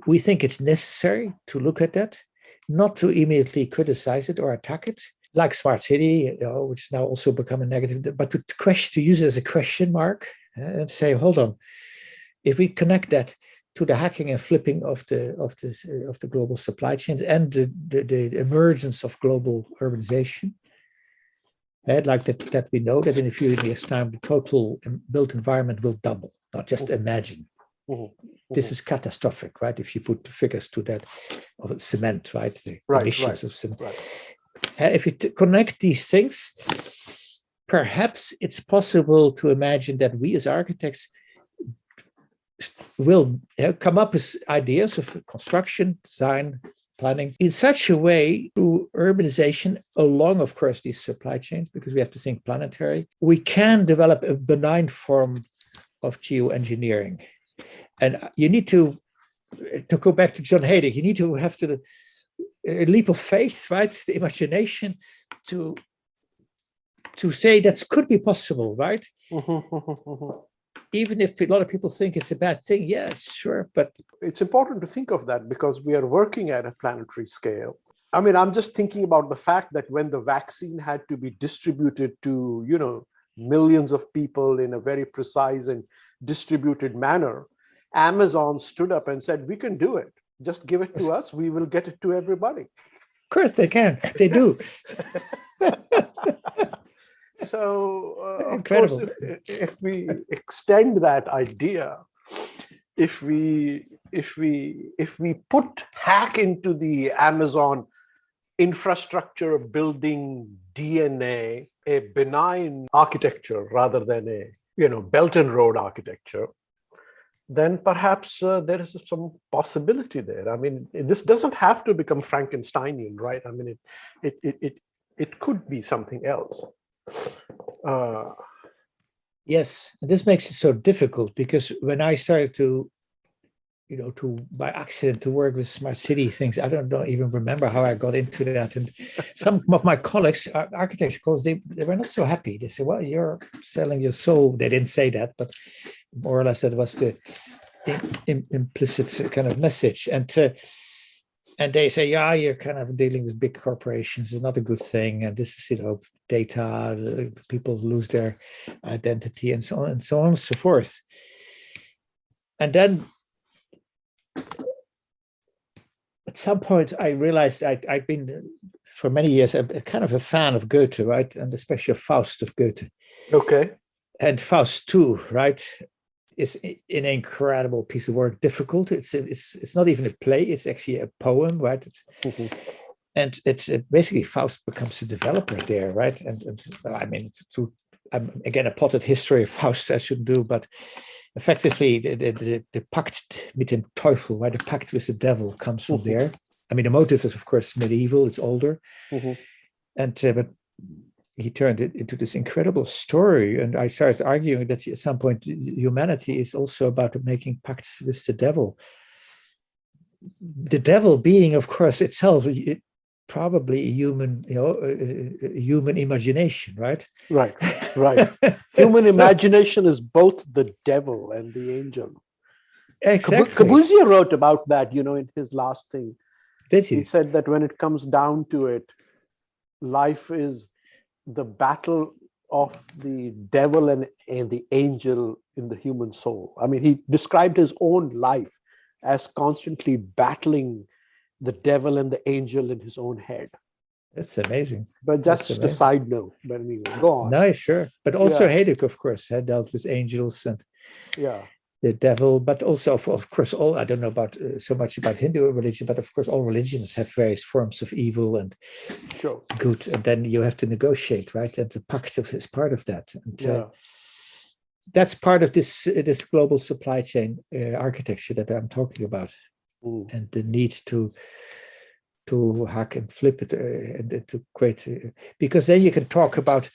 we think it's necessary to look at that, not to immediately criticize it or attack it, like Smart City, which is now also become a negative, but to use it as a question mark and say, hold on, if we connect that to the hacking and flipping of the global supply chains and the emergence of global urbanization, like that we know that in a few years' time, the total built environment will double, not just imagine. This is catastrophic, right? If you put the figures to that of cement, right? The emissions of cement. If you connect these things, perhaps it's possible to imagine that we as architects will come up with ideas of construction, design, planning in such a way through urbanization along, of course, these supply chains, because we have to think planetary. We can develop a benign form of geoengineering. And you need to go back to John Haydock, you need to have a leap of faith, right? The imagination to say that could be possible, right? even if a lot of people think it's a bad thing, yeah, sure, but It's important to think of that because we are working at a planetary scale. I mean, I'm just thinking about the fact that when the vaccine had to be distributed to, millions of people in a very precise and distributed manner, Amazon stood up and said, we can do it. Just give it to us. We will get it to everybody. of course they can. They do. So, of Incredible. course, if we extend that idea, if we put hack into the Amazon infrastructure of building DNA, a benign architecture rather than a Belt and Road architecture, then perhaps there is some possibility there. I mean, this doesn't have to become Frankensteinian, right? I mean, it could be something else. Yes, and this makes it so difficult because when I started to by accident to work with smart city things, I don't even remember how I got into that. And some of my colleagues, architecture colleagues, they were not so happy. They said, well, you're selling your soul. They didn't say that, but more or less that was the implicit kind of message. And they say, yeah, you're kind of dealing with big corporations. It's not a good thing. And this is, data, people lose their identity and so on and so on and so forth. And then at some point, I realized I've been, for many years, a kind of a fan of Goethe, right? And especially of Faust of Goethe. Okay. And Faust too, right? Is an incredible piece of work. Difficult. It's not even a play. It's actually a poem, right? And it's basically Faust becomes a developer there, right? And I mean, again, a potted history of Faust I shouldn't do, but effectively the pact mit dem Teufel, right? The pact with the devil comes from there. I mean, the motive is of course medieval. It's older, and but he turned it into this incredible story. And I started arguing that at some point humanity is also about making pacts with the devil. The devil being, of course, itself probably a human, human imagination, right? Right. Human imagination is both the devil and the angel. Exactly. Corbusier wrote about that, in his last thing. Did he? He said that when it comes down to it, life is the battle of the devil and the angel in the human soul. I mean, he described his own life as constantly battling the devil and the angel in his own head. That's amazing. But just a side note. But anyway, go on. No, sure. But also Heidegger, of course, had dealt with angels and the devil, but also, of course, I don't know about so much about Hindu religion, but of course, all religions have various forms of evil and good, and then you have to negotiate, right? And the pact is part of that. And that's part of this global supply chain architecture that I'm talking about, and the need to hack and flip it and to create, because then you can talk about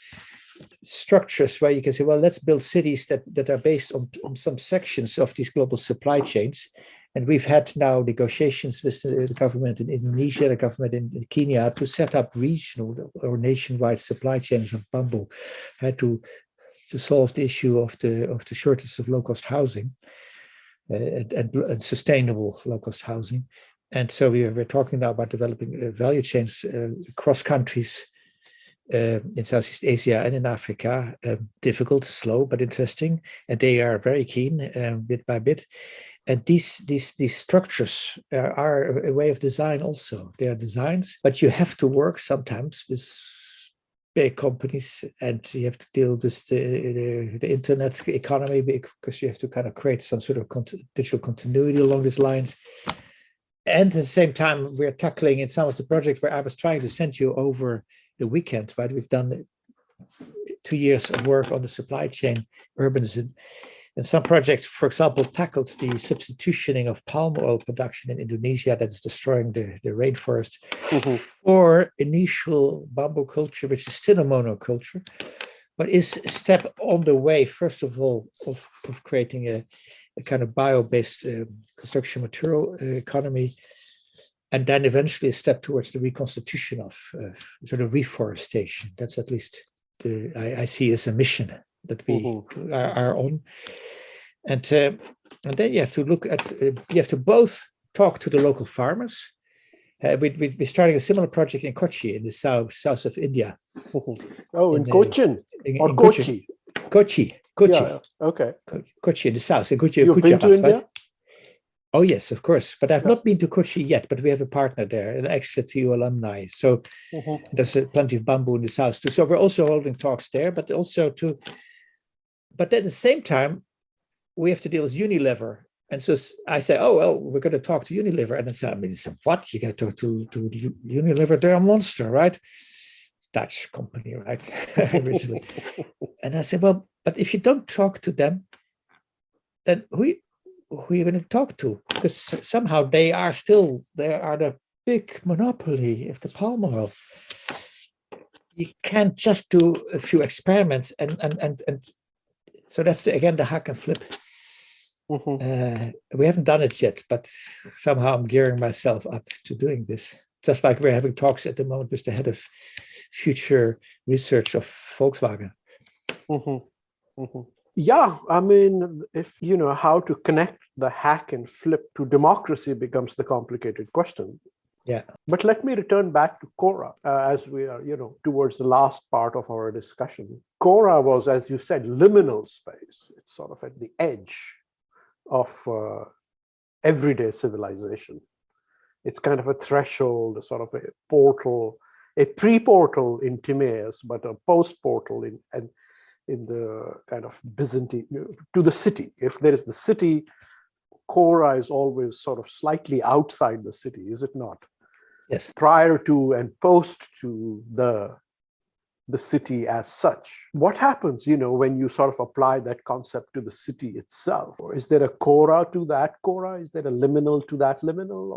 structures where you can say, well, let's build cities that are based on some sections of these global supply chains. And we've had now negotiations with the government in Indonesia, the government in Kenya, to set up regional or nationwide supply chains of bamboo, to solve the issue of the shortage of low-cost housing and sustainable low-cost housing. And so we're talking now about developing value chains across countries in Southeast Asia and in Africa. Difficult, slow, but interesting. And they are very keen, bit by bit. And these structures are a way of design also. They are designs, but you have to work sometimes with big companies, and you have to deal with the internet economy, because you have to kind of create some sort of digital continuity along these lines. And at the same time, we're tackling in some of the projects where I was trying to send you over the weekend, right? We've done 2 years of work on the supply chain urbanism. And some projects, for example, tackled the substitutioning of palm oil production in Indonesia that's destroying the rainforest for initial bamboo culture, which is still a monoculture, but is a step on the way, first of all, of creating a kind of bio-based construction material economy, and then eventually a step towards the reconstitution of sort of reforestation. That's at least I see as a mission that we are on. And then you have to look at, you have to both talk to the local farmers. We're starting a similar project in Kochi in the south of India. Oh, in Cochin or in Kochi? Kochi. Yeah, okay. Kochi in the south. In Kochi, You've been to Gujarat, India? right? Oh, yes, of course. But I've Yeah. not been to Kochi yet, but we have a partner there, an ex-CTU alumni. So there's plenty of bamboo in the south too. So we're also holding talks there, but at the same time, we have to deal with Unilever. And so I say, oh, well, we're going to talk to Unilever. And they said, what? You're going to talk to Unilever? They're a monster, right? Dutch company, right? Originally. And I said, well, but if you don't talk to them, then who are you going to talk to? Because somehow they are the big monopoly of the palm oil. You can't just do a few experiments and so that's again the hack and flip. We haven't done it yet, but somehow I'm gearing myself up to doing this. Just like we're having talks at the moment with the head of future research of Volkswagen. Yeah, I mean, if you know how to connect the hack and flip to democracy becomes the complicated question. Yeah. But let me return back to Khôra as we are, towards the last part of our discussion. Khôra was, as you said, liminal space. It's sort of at the edge of everyday civilization. It's kind of a threshold, a sort of a portal, a pre-portal in Timaeus, but a post-portal in the kind of Byzantine, to the city. If there is the city, Khôra is always sort of slightly outside the city, is it not? Yes. Prior to and post to the city as such. What happens, when you sort of apply that concept to the city itself? Or is there a Khôra to that Khôra? Is there a liminal to that liminal?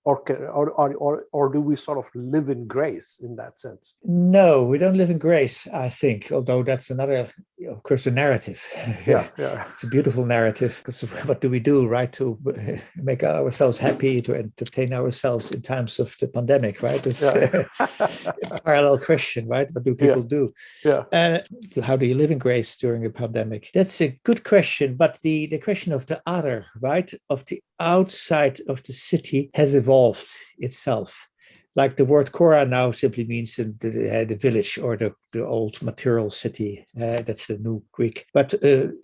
Or do we sort of live in grace in that sense? No, we don't live in grace, I think, although that's another, of course, a narrative. Yeah. It's a beautiful narrative, because what do we do, right, to make ourselves happy, to entertain ourselves in times of the pandemic, right? It's a parallel question, right? What do people do? Yeah. How do you live in grace during a pandemic? That's a good question, but the question of the other, right, of the outside of the city has evolved itself. Like the word Khôra now simply means the village or the old material city. That's the new Greek. But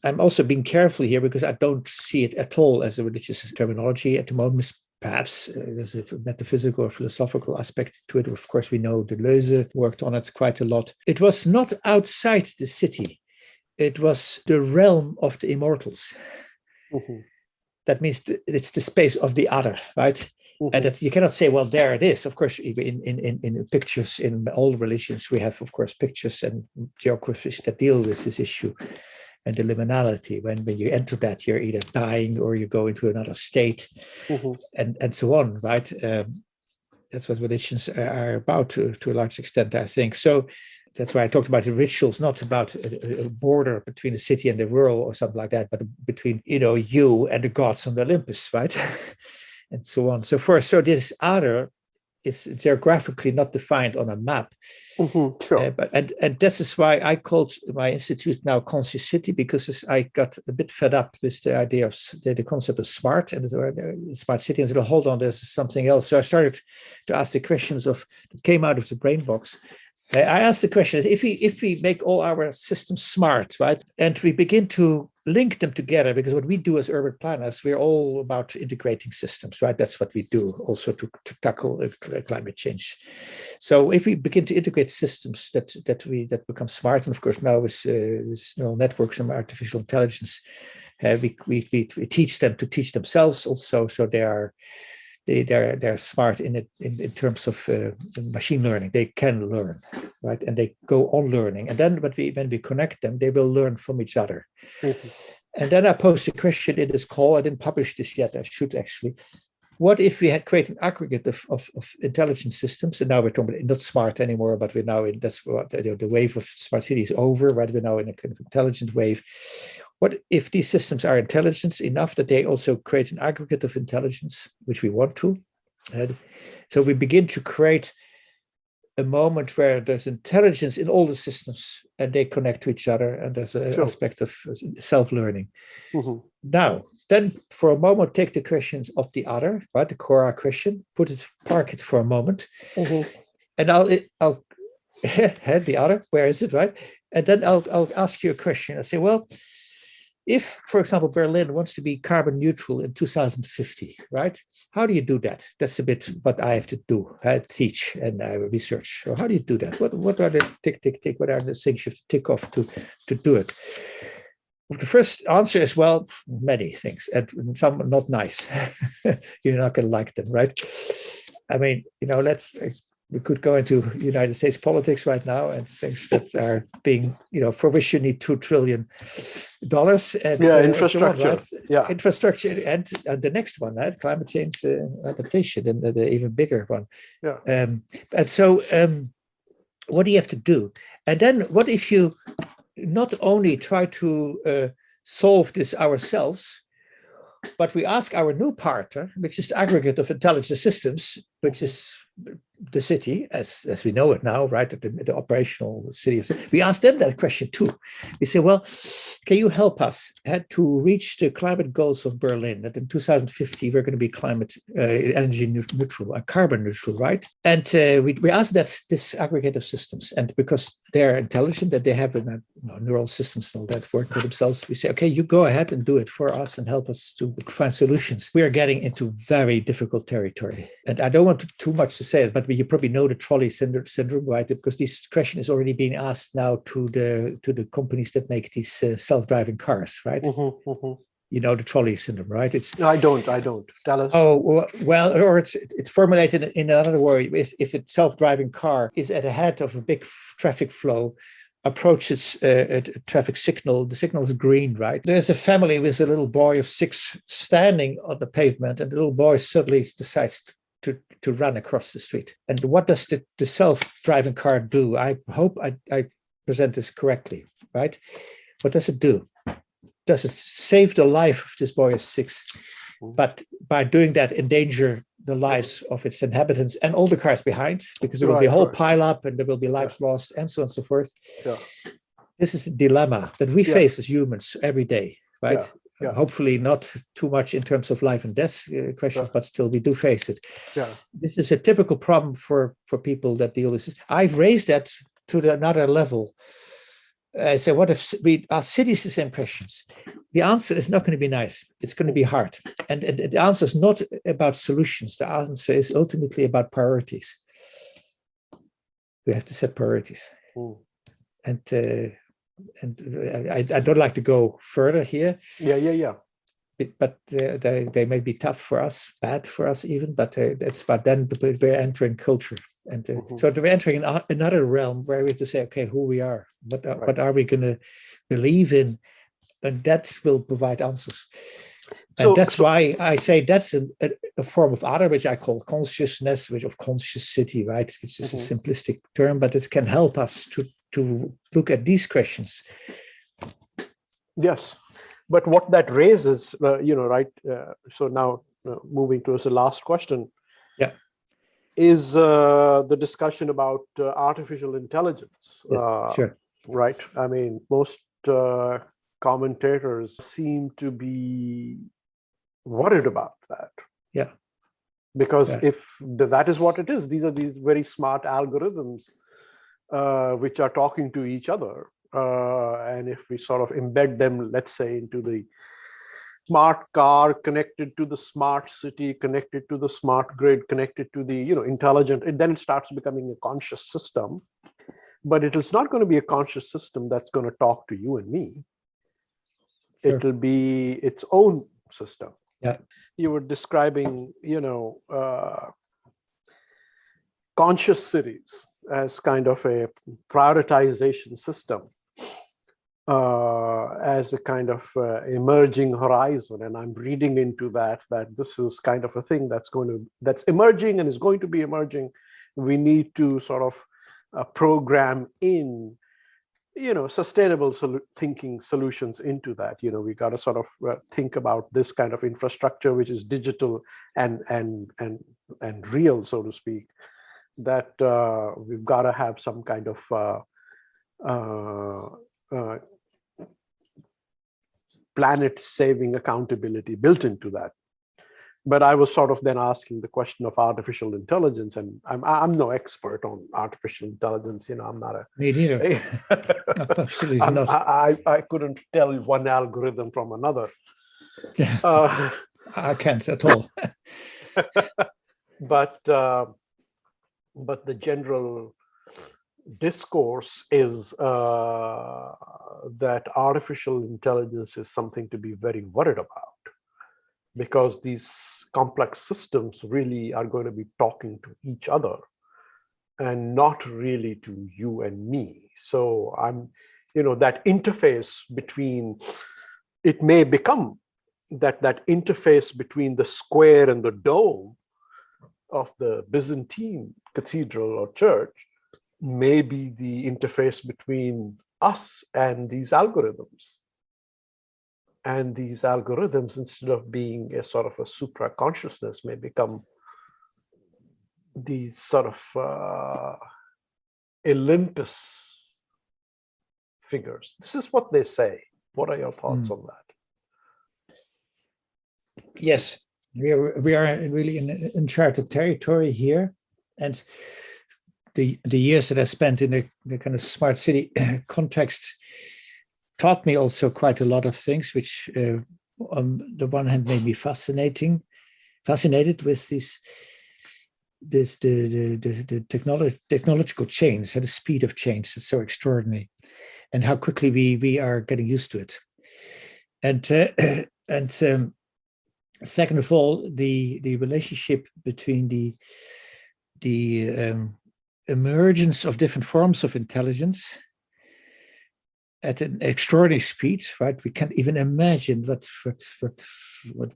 I'm also being careful here because I don't see it at all as a religious terminology at the moment. Perhaps there's a metaphysical or philosophical aspect to it. Of course, we know Deleuze worked on it quite a lot. It was not outside the city. It was the realm of the immortals. That means it's the space of the other, right? And that you cannot say, well, there it is. Of course, in pictures, in all religions, we have, of course, pictures and geographies that deal with this issue and the liminality. When you enter that, you're either dying or you go into another state and so on, right? That's what religions are about to a large extent, I think. So that's why I talked about the rituals, not about a border between the city and the world or something like that, but between, you and the gods on the Olympus, right? And so on. So this other is geographically not defined on a map. Sure. And this is why I called my institute now Conscious City, because I got a bit fed up with the idea of the concept of smart and the smart city. And said, hold on, there's something else. So I started to ask the questions that came out of the brain box. I asked the question: if we make all our systems smart, right, and we begin to link them together, because what we do as urban planners, we're all about integrating systems, right? That's what we do, also to tackle climate change. So if we begin to integrate systems that become smart, and of course now with neural networks and artificial intelligence, we teach them to teach themselves also, so they're smart in terms of machine learning. They can learn, right? And they go on learning. And then when we connect them, they will learn from each other. And then I posed a question in this call. I didn't publish this yet. I should actually. What if we had created an aggregate of intelligent systems? And now we're talking about not smart anymore, but we're now in, that's what the wave of smart city is over, right? We're now in a kind of intelligent wave. What if these systems are intelligent enough that they also create an aggregate of intelligence, which we want to? So we begin to create a moment where there's intelligence in all the systems and they connect to each other, and there's an aspect of self-learning. Now, then for a moment, take the questions of the other, right? The Khôra question, park it for a moment, and I'll head the other, where is it, right? And then I'll ask you a question. I say, well, if, for example, Berlin wants to be carbon neutral in 2050, right? How do you do that? That's a bit what I have to do. I teach and I research. So how do you do that? What are the tick? What are the things you have to tick off to do it? The first answer is, well, many things, and some not nice. You're not going to like them, right? I mean, we could go into United States politics right now and things that are being, for which you need $2 trillion. And, infrastructure. Infrastructure. And the next one, right? Climate change adaptation, and the even bigger one. Yeah. And so what do you have to do? And then what if you not only try to solve this ourselves, but we ask our new partner, which is the aggregate of intelligent systems, which is the city as we know it now, right? The operational city. We ask them that question too. We say, well, can you help us to reach the climate goals of Berlin? That in 2050 we're going to be climate energy neutral, carbon neutral, right? And we ask that this aggregate of systems, and because they're intelligent, that they have neural systems and all that work with themselves, we say, okay, you go ahead and do it for us and help us to find solutions. We are getting into very difficult territory, and I don't want too much to say it, but you probably know the trolley syndrome, right? Because this question is already being asked now to the companies that make these self-driving cars, right? You know the trolley syndrome, right? No, I don't. Tell us. Oh, well, or it's formulated in another way. If a self-driving car is at the head of a big traffic flow, approaches a traffic signal, the signal is green, right? There's a family with a little boy of 6 standing on the pavement, and the little boy suddenly decides to run across the street. And what does the self-driving car do? I hope I present this correctly, right? What does it do? Does it save the life of this boy of 6? But by doing that, endanger the lives of its inhabitants and all the cars behind, because there will be a whole pile up and there will be lives lost and so on and so forth. Yeah. This is a dilemma that we face as humans every day, right? Hopefully not too much in terms of life and death questions, but still we do face it. This is a typical problem for people that deal with this. I've raised that to another level. I say, what if we ask cities the same questions? The answer is not going to be nice. It's going to be hard. And the answer is not about solutions. The answer is ultimately about priorities. We have to set priorities. And I don't like to go further here. But they may be tough for us, bad for us even, but it's about then we're entering culture. And so we're entering another realm where we have to say, okay, who we are, what are we going to believe in? And that will provide answers. And that's why I say that's a form of other, which I call consciousness, which of conscious city, right? Which is a simplistic term, but it can help us to look at these questions. Yes. But what that raises, right? So now moving towards the last question, is the discussion about artificial intelligence. Yes, sure. Right. I mean, most commentators seem to be worried about that. Yeah. Because if that is what it is, these are these very smart algorithms which are talking to each other. And if we sort of embed them, let's say, into the smart car, connected to the smart city, connected to the smart grid, connected to the intelligent, then it starts becoming a conscious system. But it is not going to be a conscious system that's going to talk to you and me. Sure. It'll be its own system. Yeah. You were describing, conscious cities as kind of a prioritization system, as a kind of emerging horizon. And I'm reading into that this is kind of a thing that's emerging and is going to be emerging. We need to sort of program in, sustainable thinking solutions into that. We got to sort of think about this kind of infrastructure, which is digital and real, so to speak. that we've got to have some kind of planet-saving accountability built into that. But I was sort of then asking the question of artificial intelligence, and I'm no expert on artificial intelligence. I'm not a. Me neither. Absolutely not. I couldn't tell one algorithm from another. Yeah. I can't at all. But the general discourse is that artificial intelligence is something to be very worried about, because these complex systems really are going to be talking to each other and not really to you and me. So that interface between, it may become that interface between the square and the dome of the Byzantine cathedral or church may be the interface between us and these algorithms. And these algorithms, instead of being a sort of a supra-consciousness, may become these sort of Olympus figures. This is what they say. What are your thoughts on that? Yes, we are really in uncharted territory here. And the years that I spent in the kind of smart city context taught me also quite a lot of things, which on the one hand made me fascinated with the technological change and the speed of change that's so extraordinary, and how quickly we are getting used to it. And second of all, the relationship between the emergence of different forms of intelligence at an extraordinary speed, right? We can't even imagine what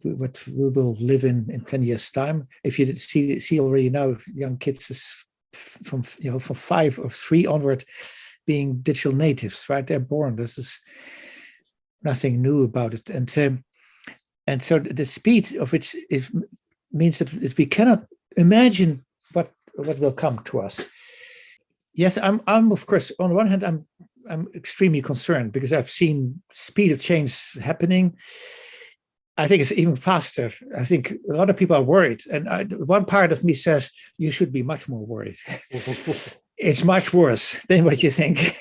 we will live in 10 years' time. If you see already now young kids from 5 or 3 onward being digital natives, right? They're born. This is nothing new about it, and so the speed of which it means that we cannot imagine what will come to us. Yes, I'm of course, on the one hand, I'm extremely concerned because I've seen speed of change happening. I think it's even faster. I think a lot of people are worried. And one part of me says, you should be much more worried. It's much worse than what you think.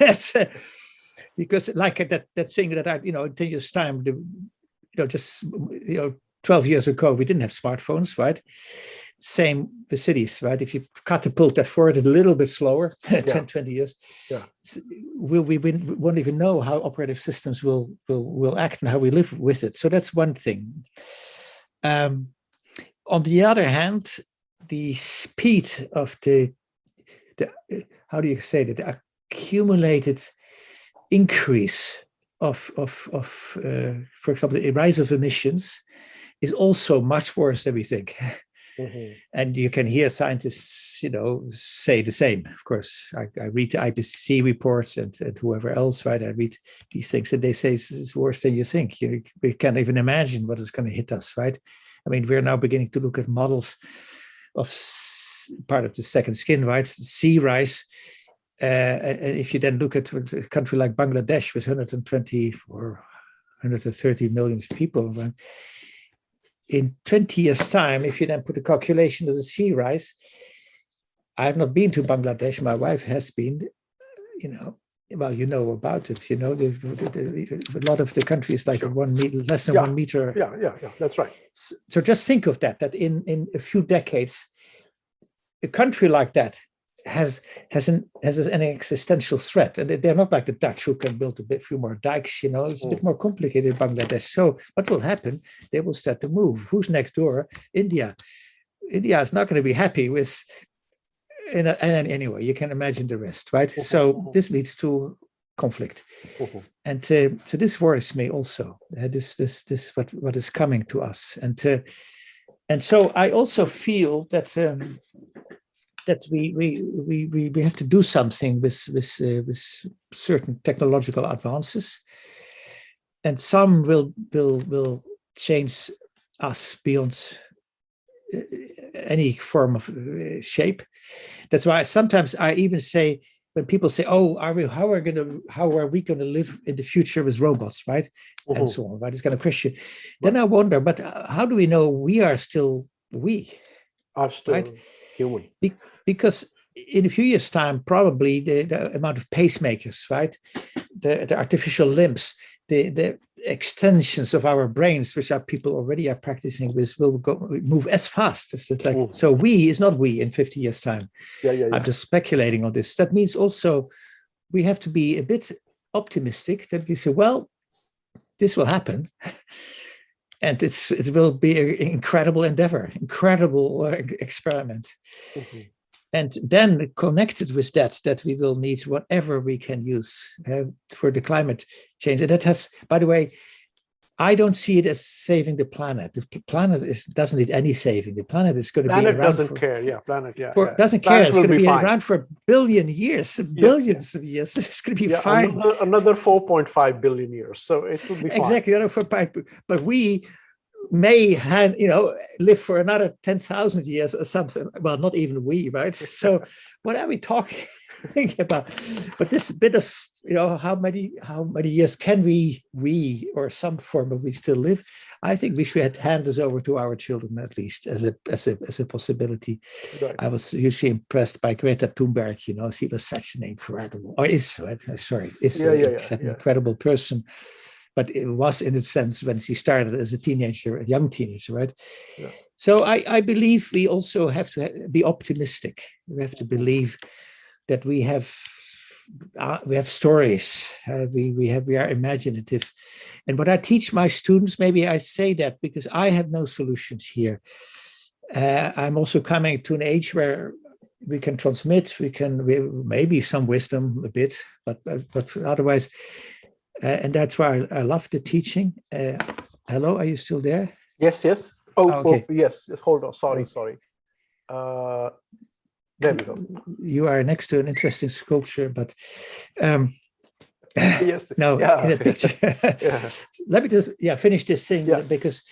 Because like that thing that in 10 years' time, 12 years ago, we didn't have smartphones, right? Same with cities, right? If you catapult that forward a little bit slower, 10, 20 years, we won't even know how operative systems will act and how we live with it. So that's one thing. On the other hand, the speed of the how do you say that, the accumulated increase of for example, the rise of emissions is also much worse than we think. Mm-hmm. And you can hear scientists, say the same. Of course, I read the IPCC reports and whoever else, right? I read these things and they say it's worse than you think. We can't even imagine what is going to hit us, right? I mean, we're now beginning to look at models of part of the second skin, right? Sea rise. And if you then look at a country like Bangladesh with 120 or 130 million people, in 20 years' time, if you then put a calculation of the sea rise, I have not been to Bangladesh. My wife has been, well, about it. A lot of the country is like 1 meter, less than 1 meter. Yeah, that's right. So just think of that in a few decades, a country like that has an existential threat, and they're not like the Dutch who can build a few more dikes. It's a bit more complicated in Bangladesh. So what will happen? They will start to move. Who's next door? India. India is not going to be happy with. And anyway, you can imagine the rest, right? So this leads to conflict, and so this worries me also. This what is coming to us, and so I also feel that. That we have to do something with certain technological advances, and some will change us beyond any form of shape. That's why sometimes I even say, when people say, "Oh, how are we going to live in the future with robots, right?" And so on, right? It's kind of question. Then I wonder, but how do we know we are still right? Human? Because in a few years' time, probably the amount of pacemakers, right? The artificial limbs, the extensions of our brains, which people already are practicing with, will move as fast as the So we is not we in 50 years' time. I'm just speculating on this. That means also we have to be a bit optimistic that we say, well, this will happen. And it will be an incredible endeavor, incredible experiment. And then connected with that we will need whatever we can use for the climate change. And that has, by the way, I don't see it as saving the planet. The planet doesn't need any saving. The planet is going to be around. Doesn't care. Yeah, planet. Yeah, doesn't care. It's going to be around for a billion years, billions of years. It's going to be fine. Another 4.5 billion years. So it will be fine. Exactly. But we may live for another 10,000 years or something. Well, not even we, right? So what are we talking about? But this bit of, how many years can we or some form of we still live? I think we should hand this over to our children, at least as a possibility. Right. I was usually impressed by Greta Thunberg. She was such an incredible, an incredible person. But it was, in a sense, when she started as a young teenager, right? Yeah. So I believe we also have to be optimistic. We have to believe that we have stories. We are imaginative. And what I teach my students, maybe I say that because I have no solutions here. I'm also coming to an age where we can transmit. We maybe some wisdom a bit, but otherwise. And that's why I love the teaching. Hello, are you still there? Yes. Okay. Yes. Hold on. Sorry. There we go. You are next to an interesting sculpture, but yes. No, in the picture. Let me just finish this thing because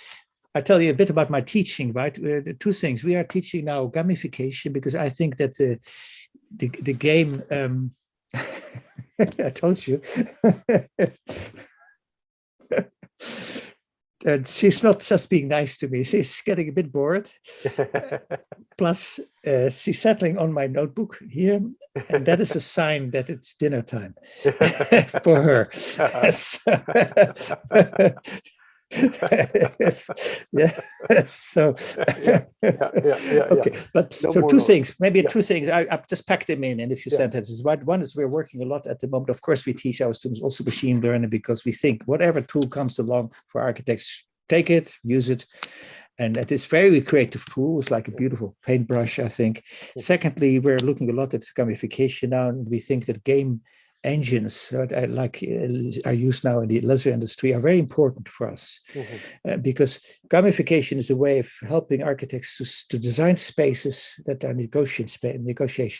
I tell you a bit about my teaching. Right, the two things we are teaching now: gamification, because I think that the game. I told you. And she's not just being nice to me. She's getting a bit bored. Plus, she's settling on my notebook here. And that is a sign that it's dinner time for her. Okay. But two things, two things. I just packed them in a few sentences. Right. One is we're working a lot at the moment. Of course, we teach our students also machine learning because we think whatever tool comes along for architects, take it, use it. And it is very creative tool. It's like a beautiful paintbrush, I think. Secondly, we're looking a lot at gamification now, and we think that game engines are used now in the leisure industry are very important for us because gamification is a way of helping architects to design spaces that are negotiation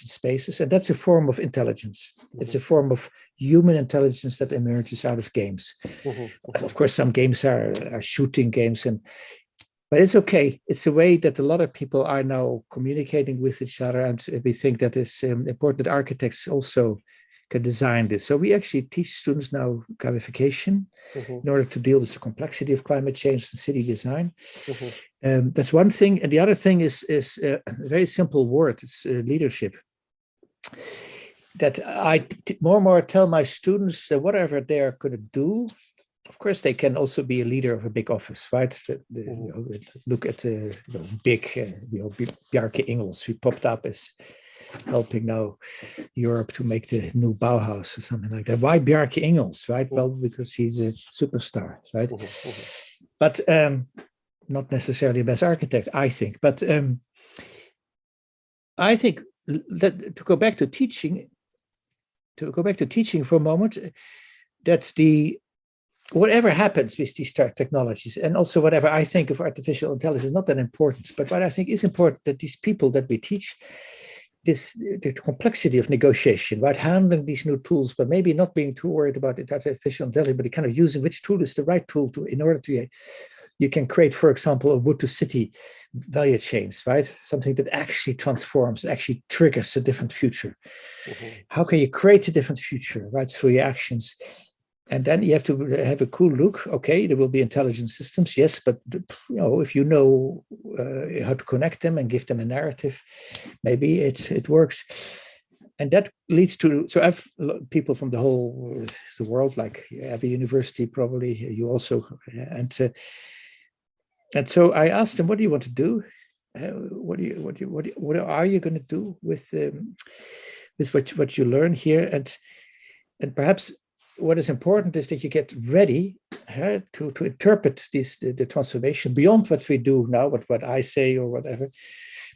spaces, and that's a form of intelligence. It's a form of human intelligence that emerges out of games. Of course, some games are shooting games, but it's okay. It's a way that a lot of people are now communicating with each other, and we think that it's important that architects also can design this. So we actually teach students now gamification in order to deal with the complexity of climate change and city design. That's one thing. And the other thing is a very simple word. It's leadership. That I more and more tell my students that whatever they are going to do, of course, they can also be a leader of a big office, right? Look at big, Bjarke Ingels, who popped up as helping now Europe to make the new Bauhaus or something like that. Why Bjarke Ingels, right? Well, because he's a superstar, right? But not necessarily the best architect, I think. But I think that to go back to teaching for a moment, that's whatever happens with these technologies, and also whatever I think of artificial intelligence, not that important. But what I think is important that these people that we teach, the complexity of negotiation, right? Handling these new tools, but maybe not being too worried about it, artificial intelligence, but kind of using which tool is the right tool in order to you can create, for example, a wood to city value chains, right? Something that actually transforms, actually triggers a different future. How can you create a different future, right? Through your actions. And then you have to have a cool look. Okay, there will be intelligent systems, yes, but if you know how to connect them and give them a narrative, maybe it works. And that leads to, so I've people from the world, like every university, probably you also, and so I asked them, what do you want to do? What are you going to do with what you learn here? And perhaps what is important is that you get ready to interpret the transformation beyond what we do now, what I say or whatever,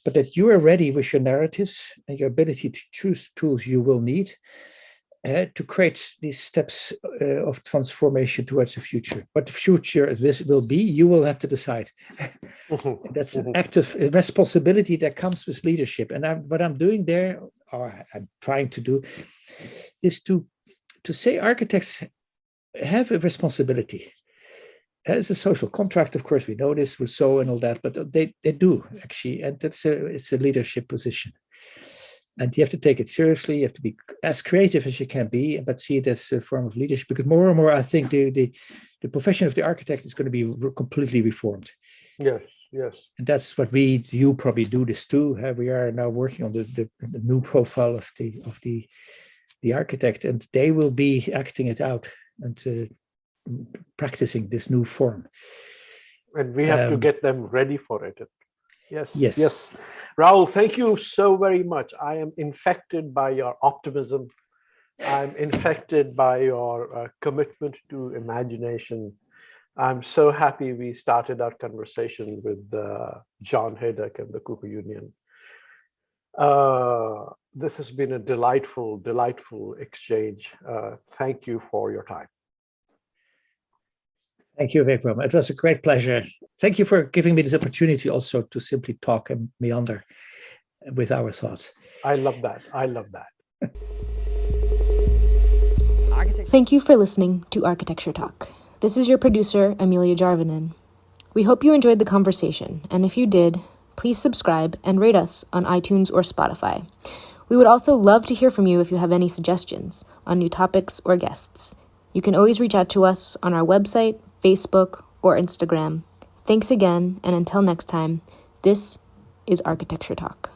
but that you are ready with your narratives and your ability to choose tools you will need to create these steps of transformation towards the future. What the future this will be, you will have to decide. That's an active responsibility that comes with leadership. And what I'm doing there, or I'm trying to do, is to say architects have a responsibility. It's a social contract, of course, we know this, Rousseau and all that, but they do actually, and it's a leadership position. And you have to take it seriously, you have to be as creative as you can be, but see it as a form of leadership, because more and more I think the profession of the architect is going to be completely reformed. Yes. And that's what you probably do this too. We are now working on the new profile of the architect, and they will be acting it out and practicing this new form. And we have to get them ready for it. Yes. Raoul, thank you so very much. I am infected by your optimism. I'm infected by your commitment to imagination. I'm so happy we started our conversation with John Haydock and the Cooper Union. This has been a delightful exchange. Thank you for your time. Thank you, Vikram. It was a great pleasure. Thank you for giving me this opportunity also to simply talk and meander with our thoughts. I love that. Thank you for listening to Architecture Talk. This is your producer, Amelia Jarvinen. We hope you enjoyed the conversation, and if you did, please subscribe and rate us on iTunes or Spotify. We would also love to hear from you if you have any suggestions on new topics or guests. You can always reach out to us on our website, Facebook, or Instagram. Thanks again, and until next time, this is Architecture Talk.